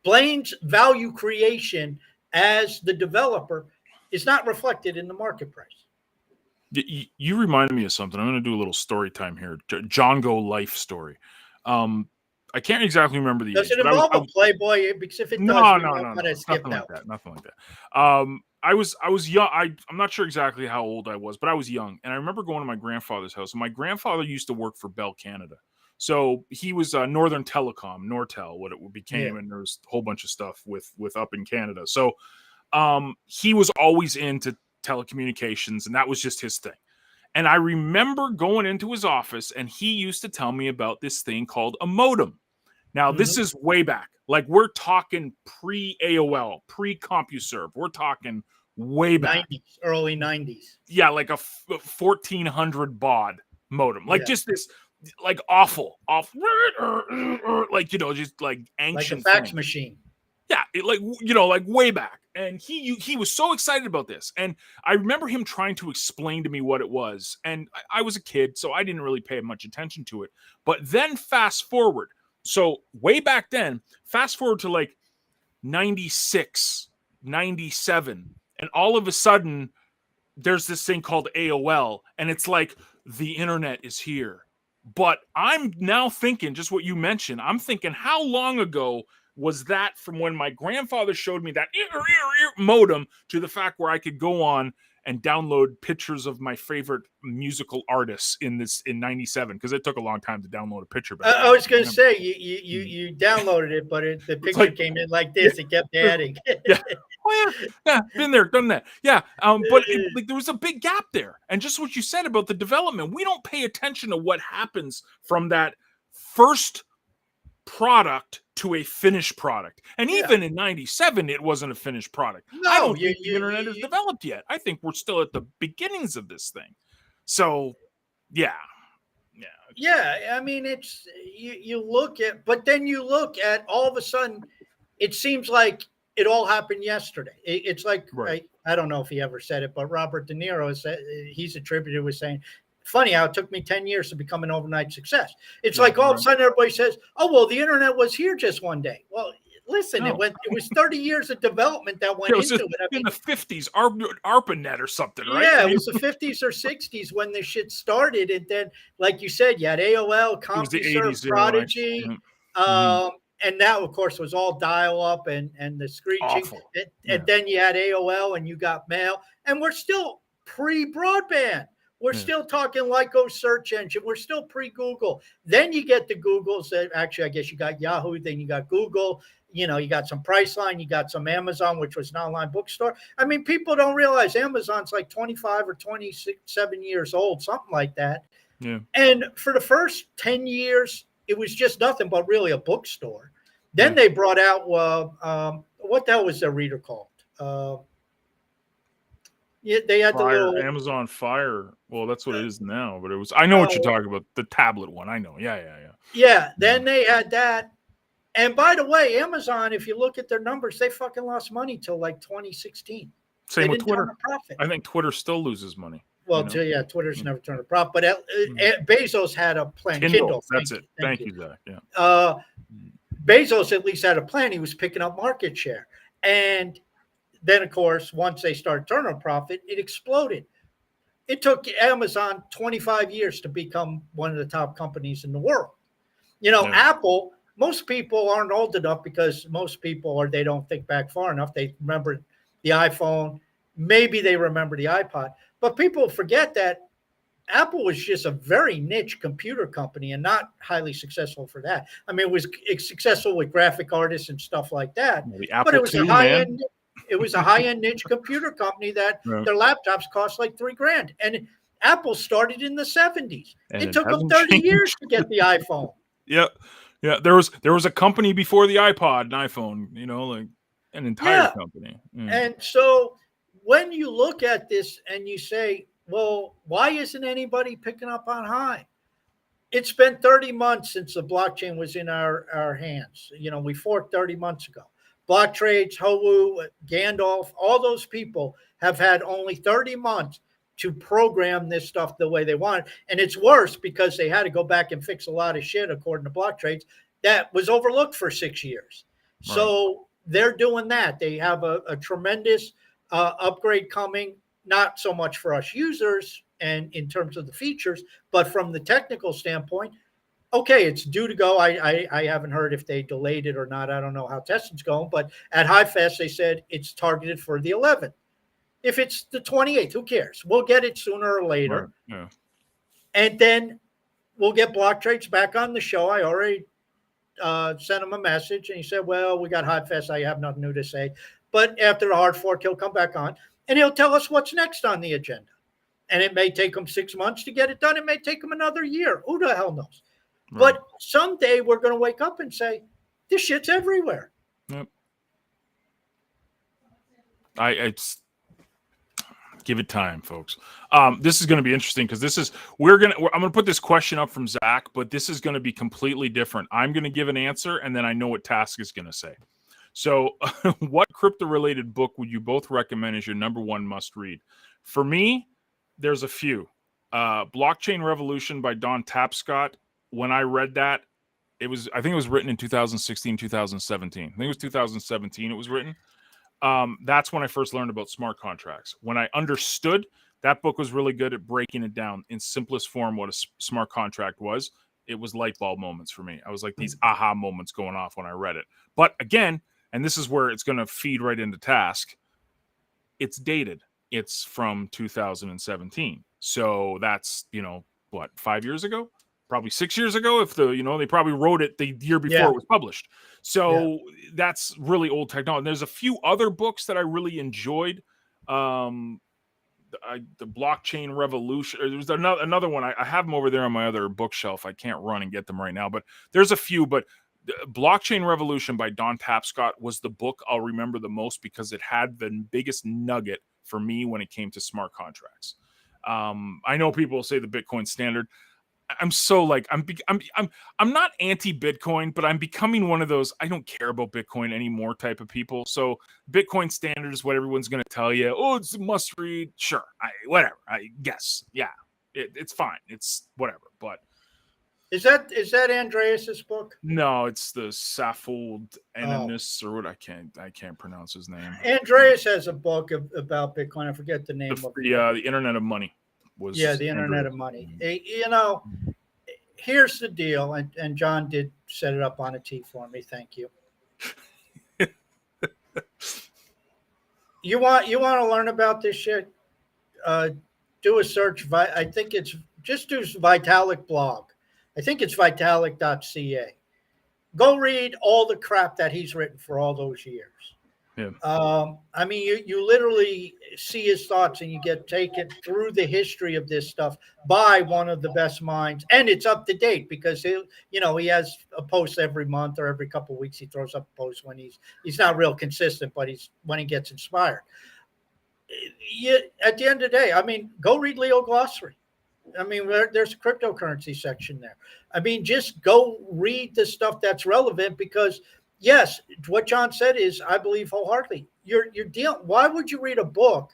Blaine's value creation as the developer is not reflected in the market price. You reminded me of something. I'm going to do a little story time here. Django life story. I can't exactly remember the Does age. Does it involve a Playboy? Because if it does, no. skip Nothing like that. I was young. I'm not sure exactly how old I was, but I was young. And I remember going to my grandfather's house. And my grandfather used to work for Bell Canada. So he was Northern Telecom, Nortel, what it became. And there was a whole bunch of stuff with up in Canada. So he was always into telecommunications, and that was just his thing. And I remember going into his office, and he used to tell me about this thing called a modem. Now, this is way back. Like, we're talking pre-AOL, pre-CompuServe. We're talking way back. 90s, early 90s. Yeah, like a 1400 baud modem. Like, just this, like, awful, like, just like ancient like a fax machine. Yeah, like way back. And he was so excited about this. And I remember him trying to explain to me what it was. And I was a kid, so I didn't really pay much attention to it. But then fast forward. So way back then, fast forward to like 96, 97. And all of a sudden, there's this thing called AOL. And it's like, the internet is here. But I'm now thinking, just what you mentioned, I'm thinking, how long ago was that from when my grandfather showed me that modem to the fact where I could go on and download pictures of my favorite musical artists in 97, because it took a long time to download a picture. I was going to say you downloaded it, but the picture came in like this. It kept adding. Oh yeah, been there, done that. Yeah, but there was a big gap there, and just what you said about the development, we don't pay attention to what happens from that first product to a finished product. And even in 97, it wasn't a finished product. No, I don't think the internet is developed yet. I think we're still at the beginnings of this thing. So, yeah. I mean, it's you look at, but then you look at all of a sudden, it seems like it all happened yesterday. It's like, I don't know if he ever said it, but Robert De Niro he's attributed with saying, funny how it took me 10 years to become an overnight success. It's like all of a sudden everybody says, oh, well, the internet was here just one day. Well, listen, it was 30 years of development that went into it. I mean, in the 50s, ARPANET or something, right? Yeah, it was the 50s or 60s when this shit started. And then, like you said, you had AOL, CompuServe, Prodigy. And that, of course, was all dial-up and the screeching. And then you had AOL and you got mail. And we're still pre-broadband. We're still talking Lyco search engine. We're still pre-Google. Then you get the Googles. Actually, I guess you got Yahoo. Then you got Google. You got some Priceline. You got some Amazon, which was an online bookstore. I mean, people don't realize Amazon's like 25 or 27 years old, something like that. Yeah. And for the first 10 years, it was just nothing but really a bookstore. Then they brought out, what the hell was their reader called? Yeah, they had the Fire, little Amazon Fire. Well, that's what it is now, but it was. I know what you're no, talking about. The tablet one. I know. Yeah. yeah. Then they had that. And by the way, Amazon, if you look at their numbers, they fucking lost money till like 2016. Same They with didn't turn Twitter. a profit. I think Twitter still loses money. Well, yeah, Twitter's Mm. never turned a profit. But Bezos had a plan. Kindle. That's Thank it. you. Thank you, Zach. Yeah. Bezos at least had a plan. He was picking up market share. And then, of course, once they started turning a profit, it exploded. It took Amazon 25 years to become one of the top companies in the world. Apple, most people aren't old enough because most people, or they don't think back far enough. They remember the iPhone. Maybe they remember the iPod. But people forget that Apple was just a very niche computer company and not highly successful for that. I mean, it was successful with graphic artists and stuff like that. The Apple But it was II, a high man. end. It was a high end niche computer company that their laptops cost like $3,000. And Apple started in the 70s. And it took them 30 years to get the iPhone. Yeah. There was a company before the iPod and iPhone. Like an entire company. And so when you look at this and you say, well, why isn't anybody picking up on Hive? It's been 30 months since the blockchain was in our hands. We forked 30 months ago. Block Trades, Hou, Gandalf, all those people have had only 30 months to program this stuff the way they want. And it's worse because they had to go back and fix a lot of shit, according to Block Trades, that was overlooked for 6 years. Right. So they're doing that. They have a tremendous upgrade coming, not so much for us users and in terms of the features, but from the technical standpoint, okay, it's due to go. I haven't heard if they delayed it or not. I don't know how testing's going, but at HiveFest, they said it's targeted for the 11th. If it's the 28th, who cares? We'll get it sooner or later. Right. Yeah. And then we'll get Block Trades back on the show. I already sent him a message, and he said, well, we got HiveFest. I have nothing new to say. But after the hard fork, he'll come back on, and he'll tell us what's next on the agenda. And it may take him 6 months to get it done. It may take him another year. Who the hell knows? Right. But someday we're going to wake up and say, this shit's everywhere. Yep. It's give it time, folks. This is going to be interesting because I'm going to put this question up from Zach, but this is going to be completely different. I'm going to give an answer, and then I know what Task is going to say. So what crypto-related book would you both recommend as your number one must-read? For me, there's a few. Blockchain Revolution by Don Tapscott. When I read that, I think it was written in 2016, 2017. I think it was 2017 it was written. That's when I first learned about smart contracts. When I understood, that book was really good at breaking it down in simplest form what a smart contract was. It was light bulb moments for me. I was like these aha moments going off when I read it. But again, and this is where it's going to feed right into Task, it's dated. It's from 2017. So that's, 5 years ago? Probably 6 years ago, if they probably wrote it the year before it was published. So that's really old technology. And there's a few other books that I really enjoyed. The Blockchain Revolution. There's another one. I have them over there on my other bookshelf. I can't run and get them right now, but there's a few. But Blockchain Revolution by Don Tapscott was the book I'll remember the most because it had the biggest nugget for me when it came to smart contracts. I know people say the Bitcoin Standard. I'm so I'm not anti-Bitcoin, but I'm becoming one of those I don't care about Bitcoin anymore type of people. So Bitcoin Standard is what everyone's going to tell you. Oh, it's a must read. Sure, whatever. I guess, yeah, it's fine. It's whatever. But is that Andreas's book? No, it's the Saffold Enemies or what I can't pronounce his name. Andreas has a book about Bitcoin. I forget the name of it. The Internet of Money. The Internet of Money. Here's the deal, and John did set it up on a tee for me. Thank you. You want to learn about this shit? Do a search. I think it's just do Vitalik blog. I think it's vitalik.ca. Go read all the crap that he's written for all those years. Yeah. I mean, you literally see his thoughts, and you get taken through the history of this stuff by one of the best minds, and it's up to date because he has a post every month or every couple of weeks. He throws up a post when he's not real consistent, but he's when he gets inspired. At the end of the day, I mean, go read Leo Glossary. I mean, there's a cryptocurrency section there. I mean, just go read the stuff that's relevant because, yes, what John said is, I believe wholeheartedly. You're dealing. Why would you read a book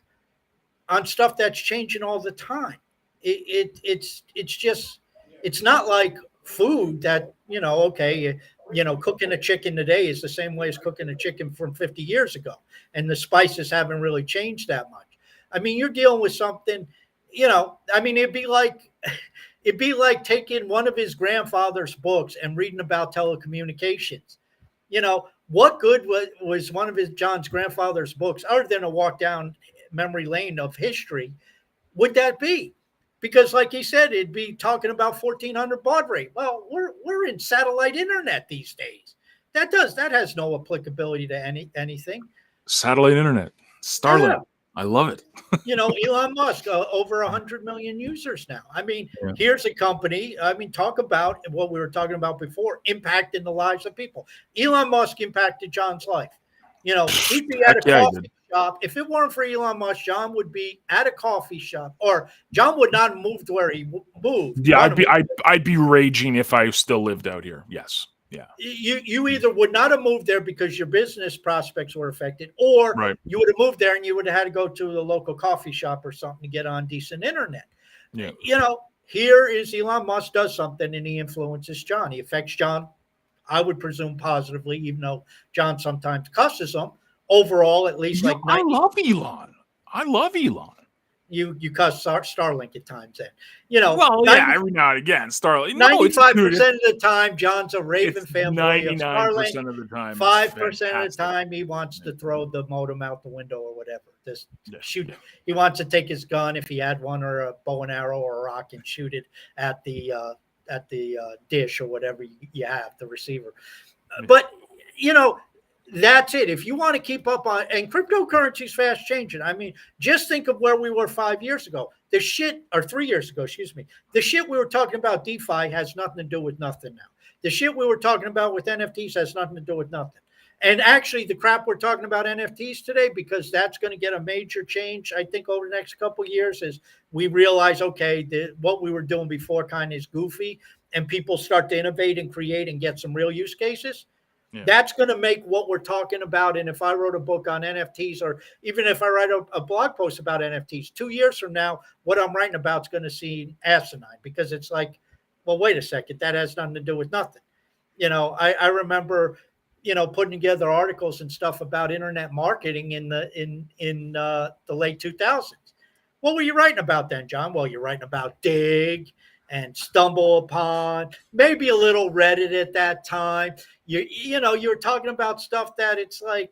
on stuff that's changing all the time? It's just it's not like food that okay, cooking a chicken today is the same way as cooking a chicken from 50 years ago, and the spices haven't really changed that much. I mean, you're dealing with something. I mean, it'd be like taking one of his grandfather's books and reading about telecommunications. What good was one of John's grandfather's books other than a walk down memory lane of history would that be? Because, like he said, it'd be talking about 1400 baud rate. Well, we're in satellite internet these days. That has no applicability to anything. Satellite internet, Starlink. Yeah. I love it. Elon Musk, over 100 million users now. I mean, Yeah. here's a company. I mean, talk about what we were talking about before, impacting the lives of people. Elon Musk impacted John's life. He'd be at a coffee shop. If it weren't for Elon Musk, John would be at a coffee shop, or John would not have moved where he moved. Yeah, I'd be raging if I still lived out here. Yes. Yeah. You either would not have moved there because your business prospects were affected, or Right. you would have moved there and you would have had to go to the local coffee shop or something to get on decent internet. Yeah. Here is Elon Musk does something and he influences John. He affects John, I would presume, positively, even though John sometimes cusses him. Overall, at least like 90. I love Elon. You cuss Starlink at times then. Well, 90, yeah, every now and again. Starlink. 95% of the time, John's a Raven fanboy. 99% of the time. 5% of the time, he wants to throw the modem out the window or whatever. Just shoot. He wants to take his gun, if he had one, or a bow and arrow or a rock, and shoot it at the dish or whatever you have, the receiver. But that's it. If you want to keep up on, and cryptocurrency is fast changing. I mean, just think of where we were 5 years ago. Or 3 years ago, excuse me. The shit we were talking about DeFi has nothing to do with nothing now. The shit we were talking about with NFTs has nothing to do with nothing. And actually, the crap we're talking about NFTs today, because that's going to get a major change, I think, over the next couple of years, is we realize, okay, what we were doing before kind of is goofy, and people start to innovate and create and get some real use cases. Yeah. That's going to make what we're talking about. And if I wrote a book on NFTs, or even if I write a blog post about NFTs 2 years from now, what I'm writing about is going to seem asinine, because it's like, well, wait a second, that has nothing to do with nothing. I remember, putting together articles and stuff about internet marketing in the late 2000s. What were you writing about then, John? Well, you're writing about Dig and Stumble Upon, maybe a little Reddit at that time. You're talking about stuff that it's like,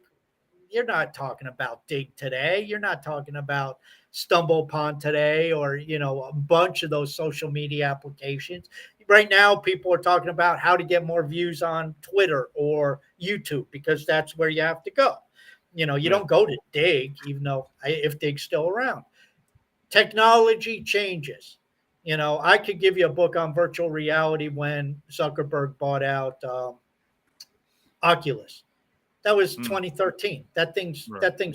you're not talking about Dig today. You're not talking about Stumble Upon today, or, a bunch of those social media applications. Right now, people are talking about how to get more views on Twitter or YouTube, because that's where you have to go. You don't go to Dig, even though if Dig's still around. Technology changes. I could give you a book on virtual reality when Zuckerberg bought out Oculus. That was 2013. That thing's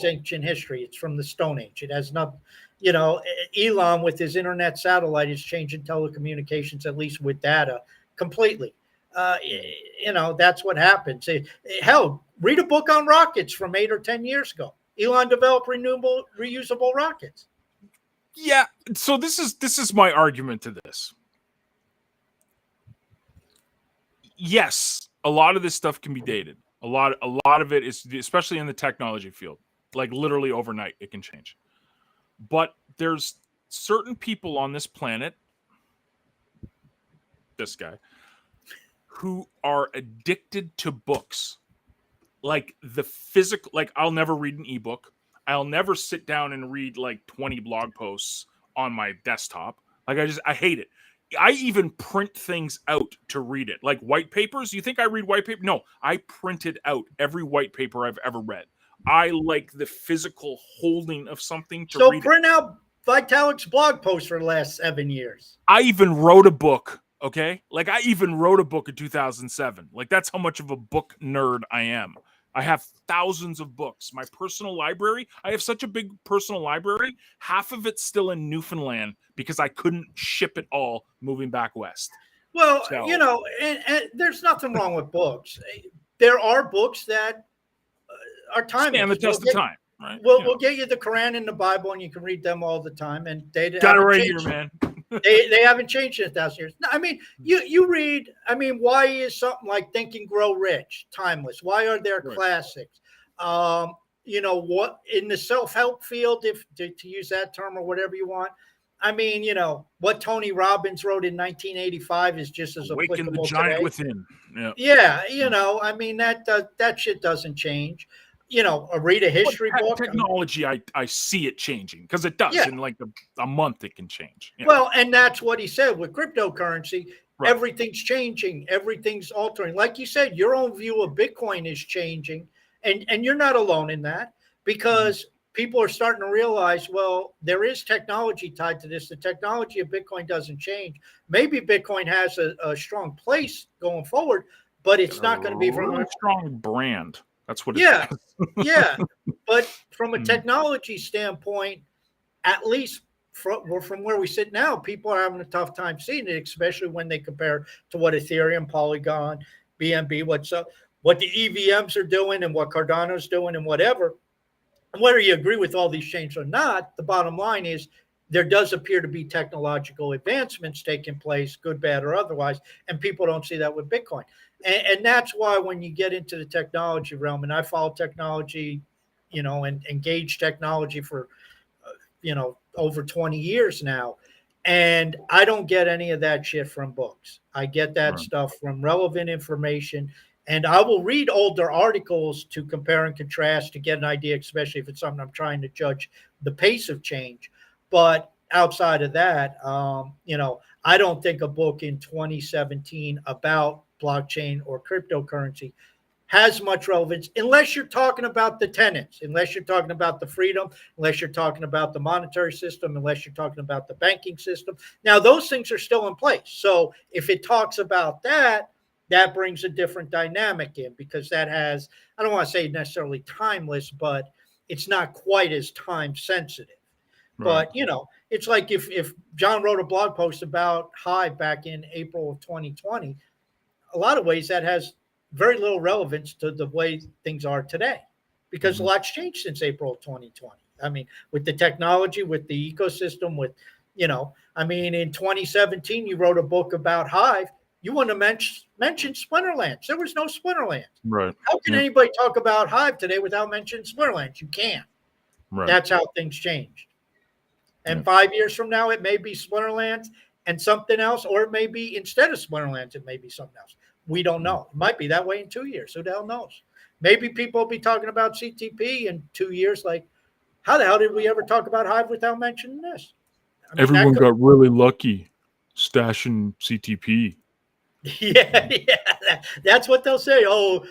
ancient history. It's from the Stone Age. It has not, Elon with his internet satellite is changing telecommunications, at least with data, completely. That's what happens. Hell, read a book on rockets from 8 or 10 years ago. Elon developed reusable rockets. Yeah. So this is my argument to this. Yes, a lot of this stuff can be dated. A lot of it is, especially in the technology field, like literally overnight, it can change. But there's certain people on this planet, this guy, who are addicted to books. Like the physical, like I'll never read an ebook. I'll never sit down and read like 20 blog posts on my desktop. Like I hate it. I even print things out to read it. Like white papers. You think I read white paper? No, I printed out every white paper I've ever read. I like the physical holding of something to So read it. print out Vitalik's blog posts for the last 7 years. I even wrote a book. Okay, like I even wrote a book in 2007. Like that's how much of a book nerd I am. I have thousands of books. My personal library, I have such a big personal library. Half of it's still in Newfoundland because I couldn't ship it all moving back west. Well, So, you know, and there's nothing wrong with books. There are books that are timeless. stand the test of time, right? We'll get you the Quran and the Bible, and you can read them all the time, and they Got it haven't right changed. here, man. They haven't changed in 1,000 years. No, I mean, you read. I mean, why is something like Think and Grow Rich timeless? Why are there Right. classics? You know what, in the self-help field, if to use that term or whatever you want. I mean, you know, what Tony Robbins wrote in 1985 is just as Awaken the applicable giant today. within. Yeah. Yeah, you know, I mean that shit doesn't change. You know, read a history book. Technology, I see it changing because it does. Yeah. In like a month, it can change. Yeah. Well, and that's what he said with cryptocurrency. Right. Everything's changing. Everything's altering. Like you said, your own view of Bitcoin is changing, and you're not alone in that, because people are starting to realize, well, there is technology tied to this. The technology of Bitcoin doesn't change. Maybe Bitcoin has a strong place going forward, but it's not going to be from a strong brand. That's what it yeah, is. yeah. But from a technology standpoint, at least from where we sit now, people are having a tough time seeing it, especially when they compare to what Ethereum, Polygon, BNB, what the EVMs are doing and what Cardano's doing and whatever. And whether you agree with all these changes or not, the bottom line is there does appear to be technological advancements taking place, good, bad, or otherwise, and people don't see that with Bitcoin. And that's why when you get into the technology realm, and I follow technology, you know, and engage technology for, you know, over 20 years now, and I don't get any of that shit from books. I get that stuff from relevant information. And I will read older articles to compare and contrast to get an idea, especially if it's something I'm trying to judge the pace of change. But outside of that, you know, I don't think a book in 2017 about blockchain or cryptocurrency has much relevance unless you're talking about the tenets, unless you're talking about the freedom, unless you're talking about the monetary system, unless you're talking about the banking system. Now, those things are still in place. So if it talks about that, that brings a different dynamic in, because that has, I don't want to say necessarily timeless, but it's not quite as time sensitive. Right. But, you know, it's like if John wrote a blog post about Hive back in April of 2020, a lot of ways that has very little relevance to the way things are today, because a lot's changed since April of 2020. I mean, with the technology, with the ecosystem, with, you know, I mean, in 2017, you wrote a book about Hive. You wouldn't have mentioned Splinterlands. There was no Splinterlands. Right. How can anybody talk about Hive today without mentioning Splinterlands? You can't. Right. That's how things changed. And 5 years from now, it may be Splinterlands and something else, or it may be, instead of Splinterlands, it may be something else. We don't know. It might be that way in 2 years. Who the hell knows? Maybe people will be talking about CTP in 2 years. Like, how the hell did we ever talk about Hive without mentioning this? I mean, everyone got really lucky stashing CTP. Yeah, that's what they'll say. Oh,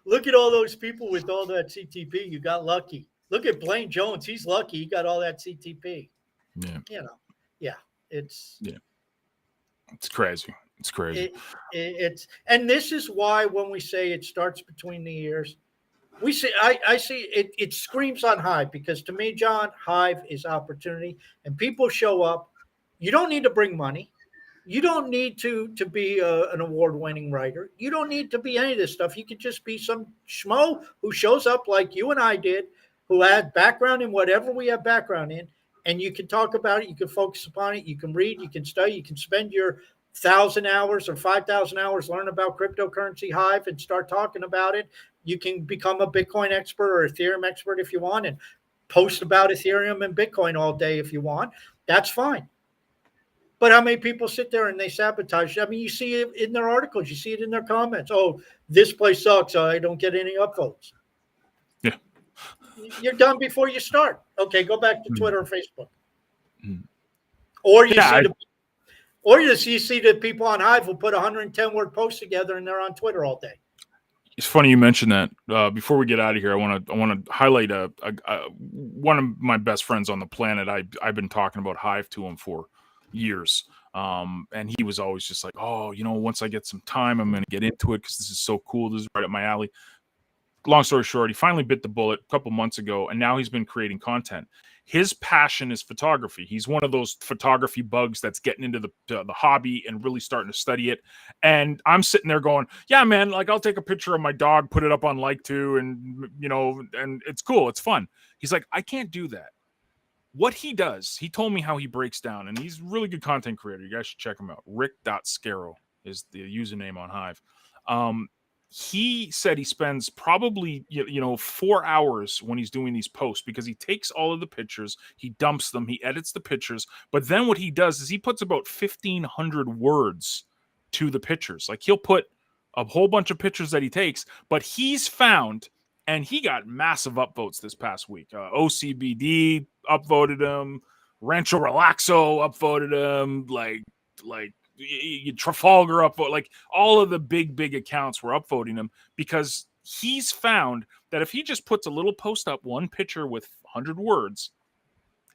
look at all those people with all that CTP. You got lucky. Look at Blaine Jones. He's lucky. He got all that CTP. Yeah. You know, it's crazy. It's crazy. It's and this is why when we say it starts between the ears, we see I see it. It screams on Hive, because to me, John, Hive is opportunity, and people show up. You don't need to bring money. You don't need to be an award-winning writer. You don't need to be any of this stuff. You could just be some schmo who shows up like you and I did, who had background in whatever we have background in, and you can talk about it. You can focus upon it. You can read. You can study. You can spend your 1,000 hours or 5,000 hours learn about cryptocurrency Hive and start talking about it. You can become a Bitcoin expert or Ethereum expert if you want, and post about Ethereum and Bitcoin all day if you want. That's fine. But how many people sit there and they sabotage? I mean, you see it in their articles. You see it in their comments. Oh, this place sucks. I don't get any upvotes. Yeah. You're done before you start. Okay, go back to Twitter or Facebook. Or you see the people on Hive will put 110-word posts together and they're on Twitter all day. It's funny you mentioned that. Before we get out of here, I want to highlight one of my best friends on the planet. I've been talking about Hive to him for years, and he was always just like, "Oh, once I get some time, I'm going to get into it because this is so cool. This is right up my alley." Long story short, he finally bit the bullet a couple months ago, and now he's been creating content. His passion is photography. He's one of those photography bugs that's getting into the hobby and really starting to study it. And I'm sitting there going, "Yeah, man, like I'll take a picture of my dog, put it up on Like To, and and it's cool, it's fun." He's like, "I can't do that." What he does, he told me how he breaks down, and he's a really good content creator. You guys should check him out. Rick.Scaro is the username on Hive. He said he spends probably 4 hours when he's doing these posts because he takes all of the pictures, he dumps them, he edits the pictures, but then what he does is he puts about 1,500 words to the pictures. Like he'll put a whole bunch of pictures that he takes, but he's found, and he got massive upvotes this past week. OCBD upvoted him, Rancho Relaxo upvoted him, like Trafalgar upvote, like all of the big accounts were upvoting him because he's found that if he just puts a little post up, one picture with 100 words,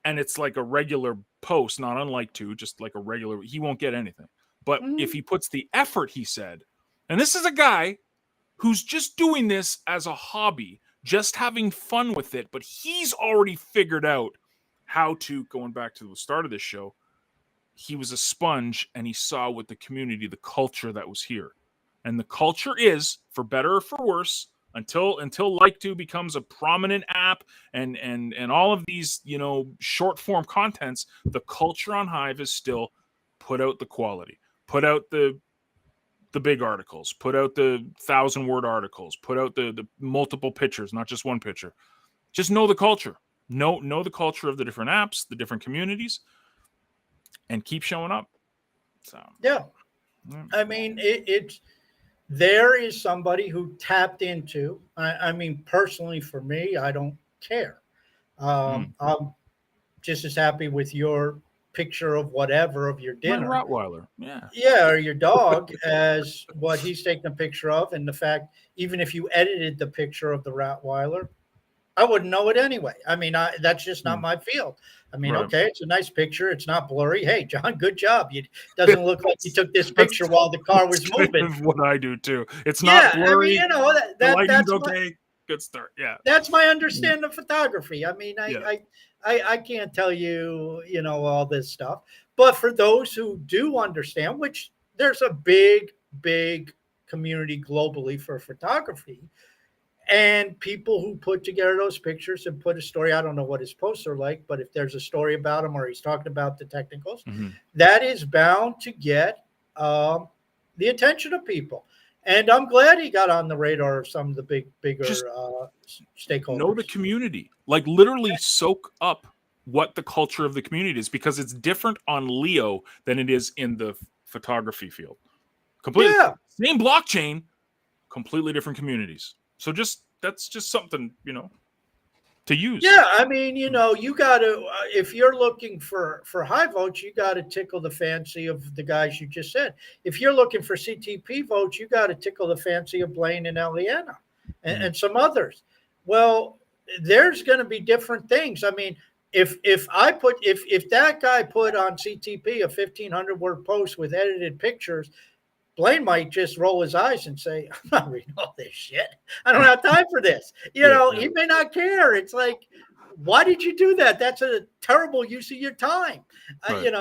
and it's like a regular post, not unlike to, just like a regular, he won't get anything. But if he puts the effort, he said, and this is a guy who's just doing this as a hobby, just having fun with it, but he's already figured out how to, going back to the start of this show, he was a sponge and he saw with the community, the culture that was here. And the culture is, for better or for worse, until Like To becomes a prominent app and all of these, short form contents, the culture on Hive is still put out the quality, put out the big articles, put out the 1,000-word articles, put out the multiple pictures, not just one picture. Just know the culture. Know the culture of the different apps, the different communities, and keep showing up. So yeah. I mean, there is somebody who tapped into. I mean, personally, for me, I don't care. I'm just as happy with your picture of whatever of your dinner, my Rottweiler, or your dog, as what he's taking a picture of, and the fact, even if you edited the picture of the Rottweiler, I wouldn't know it anyway. I mean, that's just not my field. I mean, okay, it's a nice picture. It's not blurry. Hey, John, good job. It doesn't look like you took this picture while the car was moving. What I do too. It's not blurry. I mean, the lighting's okay. Good start. Yeah, that's my understanding of photography. I mean, I can't tell you, all this stuff. But for those who do understand, which there's a big community globally for photography, and people who put together those pictures and put a story. I don't know what his posts are like, but if there's a story about him or he's talking about the technicals, that is bound to get the attention of people. And I'm glad he got on the radar of some of the bigger stakeholders. Know the community, like literally soak up what the culture of the community is, because it's different on Leo than it is in the photography field. Completely same blockchain, completely different communities. So that's just something, to use. Yeah, I mean, you got to, if you're looking for high votes, you got to tickle the fancy of the guys you just said. If you're looking for CTP votes, you got to tickle the fancy of Blaine and Eliana and some others. Well, there's going to be different things. I mean, if that guy put on CTP a 1,500-word post with edited pictures, Blaine might just roll his eyes and say, "I'm not reading all this shit. I don't have time for this." He may not care. It's like, why did you do that? That's a terrible use of your time. Right.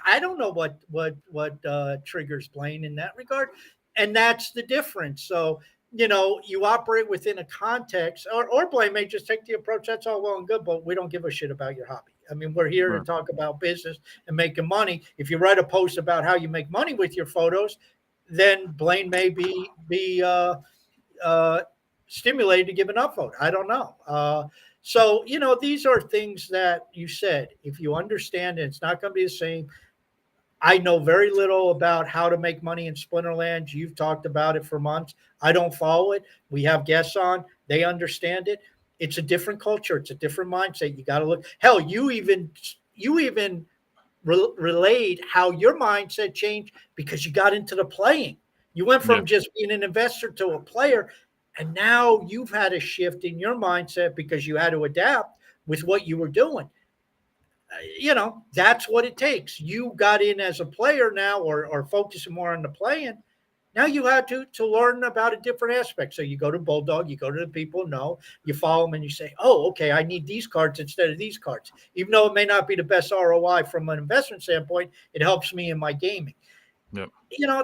I don't know what triggers Blaine in that regard, and that's the difference. So, you operate within a context, or Blaine may just take the approach, that's all well and good, but we don't give a shit about your hobby. I mean, we're here to talk about business and making money. If you write a post about how you make money with your photos, then Blaine may be stimulated to give an upvote. I don't know. So, these are things that you said, if you understand it, it's not going to be the same. I know very little about how to make money in Splinterland. You've talked about it for months. I don't follow it. We have guests on. They understand it. It's a different culture. It's a different mindset. You got to look. Hell, you even relayed how your mindset changed because you got into the playing. You went Yeah. from just being an investor to a player, and now you've had a shift in your mindset because you had to adapt with what you were doing. That's what it takes. You got in as a player now, or focusing more on the playing. Now you had to learn about a different aspect. So you go to Bulldog, you go to the people, know, you follow them, and you say, oh, okay, I need these cards instead of these cards. Even though it may not be the best ROI from an investment standpoint, it helps me in my gaming. Yep.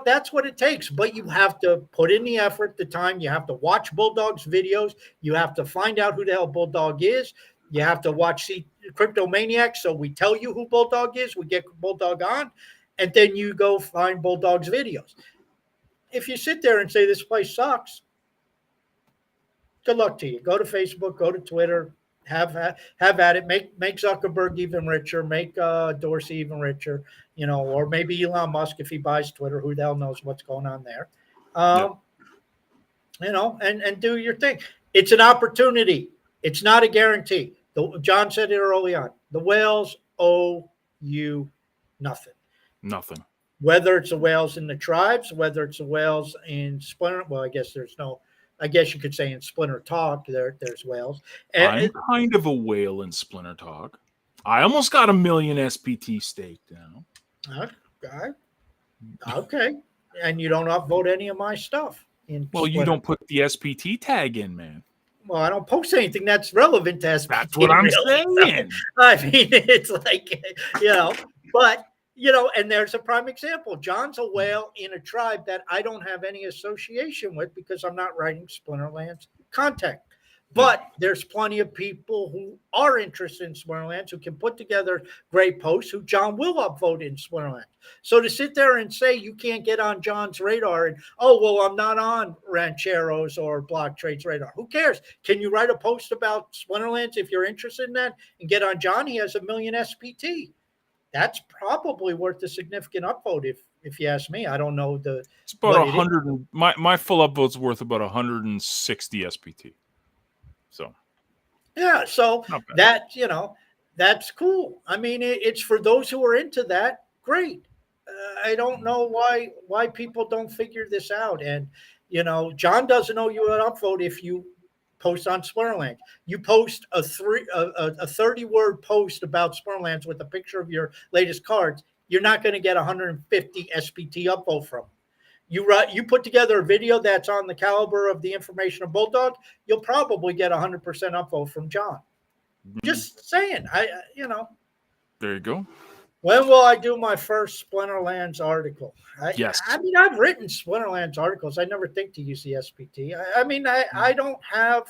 That's what it takes. But you have to put in the effort, the time. You have to watch Bulldog's videos. You have to find out who the hell Bulldog is. You have to watch CryptoManiacs. So we tell you who Bulldog is. We get Bulldog on, and then you go find Bulldog's videos. If you sit there and say this place sucks, good luck to you. Go to Facebook, go to Twitter, have at it. Make Zuckerberg even richer. Make Dorsey even richer. Or maybe Elon Musk if he buys Twitter. Who the hell knows what's going on there? And do your thing. It's an opportunity. It's not a guarantee. John said it early on. The whales owe you nothing. Nothing. Whether it's the whales in the tribes, whether it's the whales in Splinter, well, I guess you could say in Splinter Talk, there's whales. I'm kind of a whale in Splinter Talk. I almost got 1 million SPT stake now. Okay. And you don't upvote any of my stuff. Well, you don't put the SPT tag in, man. Well, I don't post anything that's relevant to SPT. That's what I'm saying. I mean, it's like, but and there's a prime example. John's a whale in a tribe that I don't have any association with because I'm not writing Splinterlands content. But there's plenty of people who are interested in Splinterlands who can put together great posts who John will upvote in Splinterlands. So to sit there and say you can't get on John's radar and, I'm not on Rancheros or Block Trade's radar. Who cares? Can you write a post about Splinterlands if you're interested in that and get on John? He has 1 million SPT. That's probably worth a significant upvote if you ask me. I don't know it's about 100. My full upvote's worth about 160 SPT. So yeah, so that's cool. I mean, it's for those who are into that. Great. I don't know why people don't figure this out. And John doesn't owe you an upvote if you post on Splinterlands. You post a 30-word post about Splinterlands with a picture of your latest cards. You're not going to get 150 SPT upvote from them. You put together a video that's on the caliber of the information of Bulldog, you'll probably get 100% upvote from John. Just saying. There you go. When will I do my first Splinterlands article? Yes. I mean, I've written Splinterlands articles. I never think to use the SPT. I don't have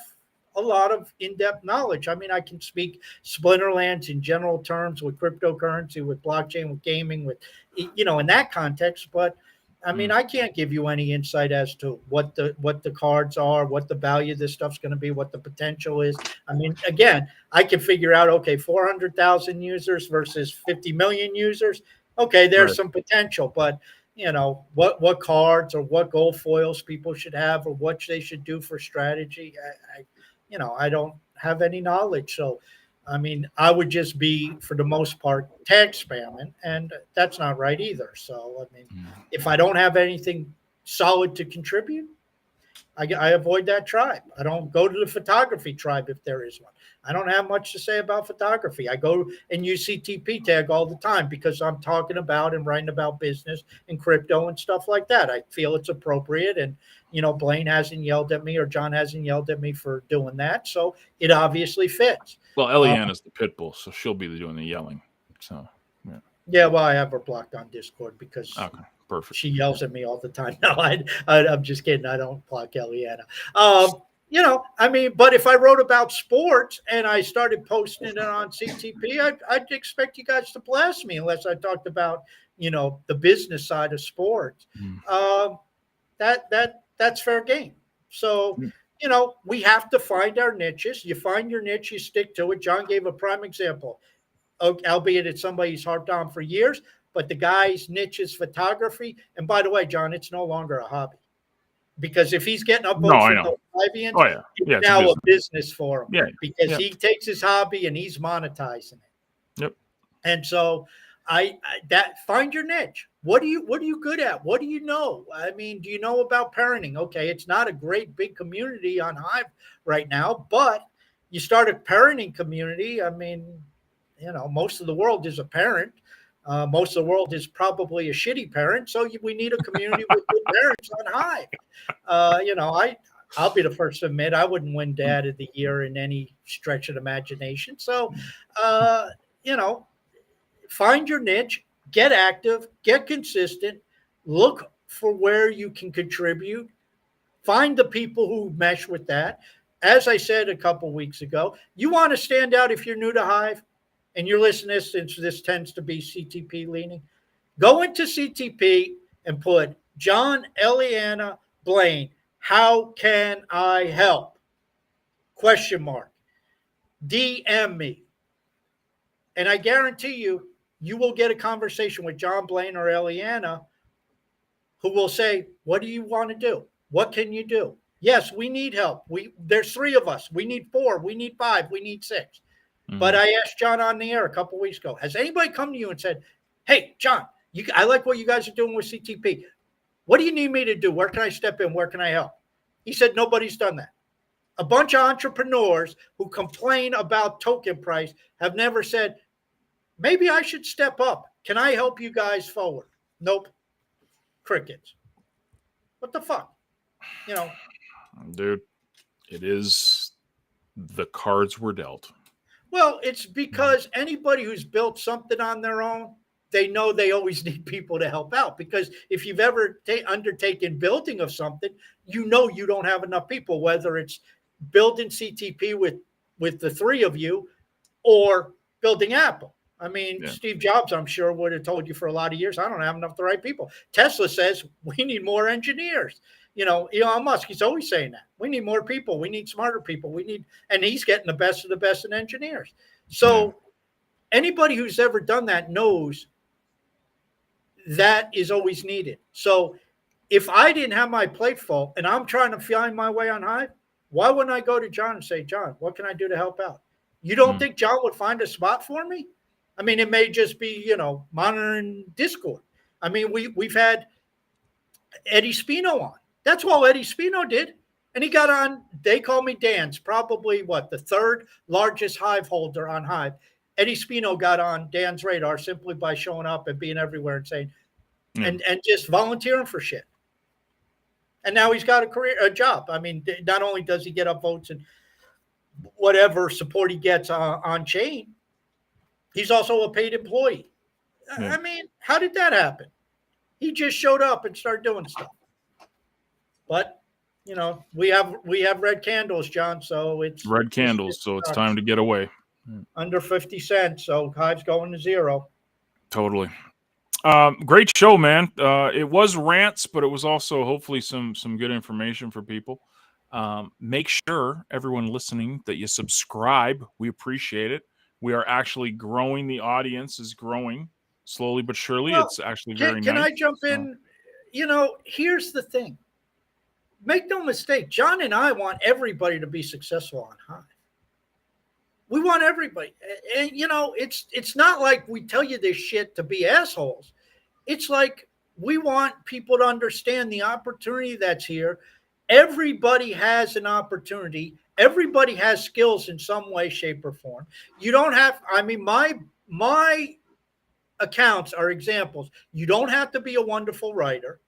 a lot of in-depth knowledge. I mean, I can speak Splinterlands in general terms with cryptocurrency, with blockchain, with gaming, with, in that context. But I mean, I can't give you any insight as to what the cards are, what the value of this stuff's going to be, what the potential is. I mean, again, I can figure out, okay, 400,000 users versus 50 million users. Okay, there's some potential, but what cards or what gold foils people should have or what they should do for strategy, I don't have any knowledge. So, I mean, I would just be, for the most part, tag spamming, and that's not right either. So, I mean, if I don't have anything solid to contribute, I avoid that tribe. I don't go to the photography tribe if there is one. I don't have much to say about photography. I go and use CTP tag all the time because I'm talking about and writing about business and crypto and stuff like that. I feel it's appropriate, and Blaine hasn't yelled at me or John hasn't yelled at me for doing that, so it obviously fits. Well, Eliana's the pit bull, so she'll be doing the yelling. So yeah, well, I have her blocked on Discord because perfect. She yells at me all the time. No, I'm just kidding. I don't block Eliana. I mean, but if I wrote about sports and I started posting it on CTP, I'd expect you guys to blast me unless I talked about, the business side of sports. That's fair game. So, we have to find our niches. You find your niche, you stick to it. John gave a prime example, albeit it's somebody he's harped on for years, but the guy's niche is photography. And by the way, John, it's no longer a hobby. Because if he's getting upvotes from the Livians, it's now a business for him. Because he takes his hobby and he's monetizing it. Yep. And so, that find your niche. What are you good at? What do you know? I mean, do you know about parenting? Okay, it's not a great big community on Hive right now, but you start a parenting community. I mean, most of the world is a parent. Most of the world is probably a shitty parent. So we need a community with good parents on Hive. I'll be the first to admit I wouldn't win Dad of the Year in any stretch of the imagination. So, uh, you know, find your niche, get active, get consistent, look for where you can contribute, find the people who mesh with that. As I said a couple weeks ago, you want to stand out if you're new to Hive and you're listening to this, since this tends to be CTP leaning, go into CTP and put John, Eliana, Blaine, how can I help? Question mark. DM me. And I guarantee you, you will get a conversation with John, Blaine, or Eliana who will say, what do you want to do? What can you do? Yes, we need help. There's 3 of us. We need 4. We need 5. We need 6. But I asked John on the air a couple of weeks ago, has anybody come to you and said, hey, John, I like what you guys are doing with CTP. What do you need me to do? Where can I step in? Where can I help? He said, nobody's done that. A bunch of entrepreneurs who complain about token price have never said, maybe I should step up. Can I help you guys forward? Nope. Crickets. What the fuck? Dude, it is the cards were dealt. Well, it's because anybody who's built something on their own, they know they always need people to help out. Because if you've ever undertaken building of something, you don't have enough people, whether it's building CTP with the 3 of you or building Apple. I mean, Steve Jobs, I'm sure, would have told you for a lot of years, I don't have enough the right people. Tesla says we need more engineers. Elon Musk, he's always saying that. We need more people. We need smarter people. And he's getting the best of the best in engineers. So anybody who's ever done that knows that is always needed. So if I didn't have my plate full and I'm trying to find my way on Hive, why wouldn't I go to John and say, John, what can I do to help out? You don't think John would find a spot for me? I mean, it may just be, monitoring Discord. I mean, we've had Eddie Spino on. That's all Eddie Spino did. And he got on, they call me Dan's, probably the 3rd largest Hive holder on Hive. Eddie Spino got on Dan's radar simply by showing up and being everywhere and saying, and just volunteering for shit. And now he's got a job. I mean, not only does he get up votes and whatever support he gets on chain, he's also a paid employee. I mean, how did that happen? He just showed up and started doing stuff. But we have red candles, John. So it's red candles. So it's time to get away. Under 50 cents. So Hive's going to 0. Totally. Great show, man. It was rants, but it was also hopefully some good information for people. Make sure everyone listening that you subscribe. We appreciate it. We are actually growing. The audience is growing slowly but surely. Well, it's actually very nice. Can I jump in? Here's the thing. Make no mistake, John and I want everybody to be successful on Hive. We want everybody. And, it's not like we tell you this shit to be assholes. It's like we want people to understand the opportunity that's here. Everybody has an opportunity. Everybody has skills in some way, shape, or form. You don't have, my accounts are examples. You don't have to be a wonderful writer.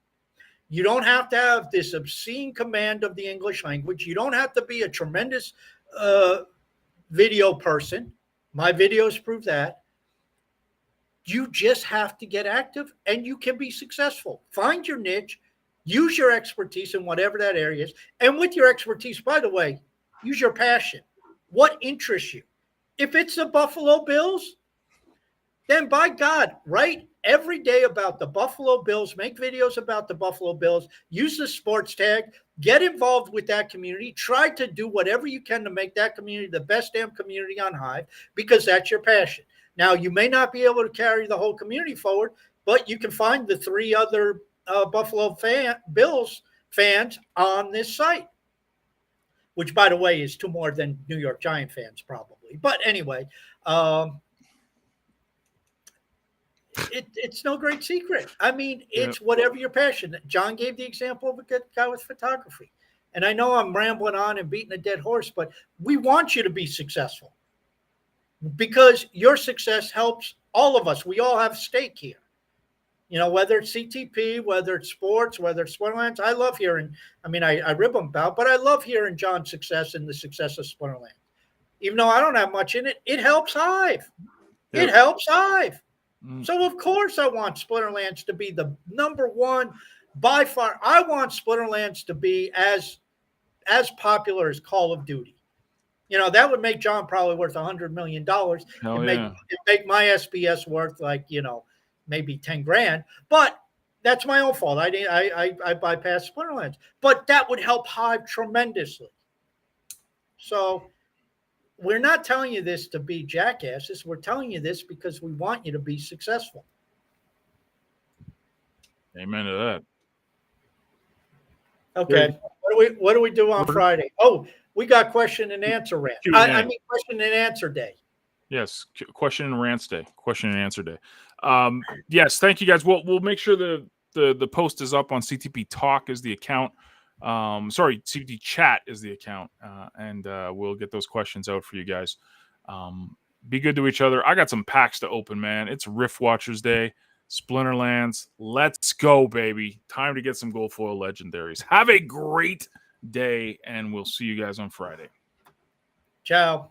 You don't have to have this obscene command of the English language. You don't have to be a tremendous video person. My videos prove that. You just have to get active and you can be successful. Find your niche, use your expertise in whatever that area is. And with your expertise, by the way, use your passion. What interests you? If it's the Buffalo Bills, then by God, write every day about the Buffalo Bills, make videos about the Buffalo Bills, use the sports tag, get involved with that community, try to do whatever you can to make that community the best damn community on Hive, because that's your passion. Now, you may not be able to carry the whole community forward, but you can find the 3 other Buffalo Bills fans on this site, which, by the way, is 2 more than New York Giant fans probably. But anyway, It's no great secret. I mean, Yeah. it's whatever you're passionate. John gave the example of a good guy with photography. And I know I'm rambling on and beating a dead horse, but we want you to be successful because your success helps all of us. We all have stake here. You know, whether it's CTP, whether it's sports, whether it's Splinterlands. I love hearing, I mean, I rib them about, but I love hearing John's success and the success of Splinterlands. Even though I don't have much in it, it helps Hive. Yep. It helps Hive. Mm. So of course I want Splinterlands to be the number one by far. I want Splinterlands to be as popular as Call of Duty. You know, that would make John probably worth $100 million Hell and yeah. make my SBS worth like, you know, maybe 10 grand. But that's my own fault. I bypassed Splinterlands. But that would help Hive tremendously. So we're not telling you this to be jackasses. We're telling you this because we want you to be successful. Amen to that. Okay. What do we do on Friday? Oh, we got question and answer rant. I mean question and answer day. Yes, question and rants day. Question and answer day. Yes, thank you guys. We'll make sure the post is up on CTP Talk is the account. Sorry, CTP Chat is the account, and we'll get those questions out for you guys. Be good to each other. I got some packs to open, man. It's Rift Watchers Day. Splinterlands. Let's go, baby. Time to get some gold foil legendaries. Have a great day, and we'll see you guys on Friday. Ciao.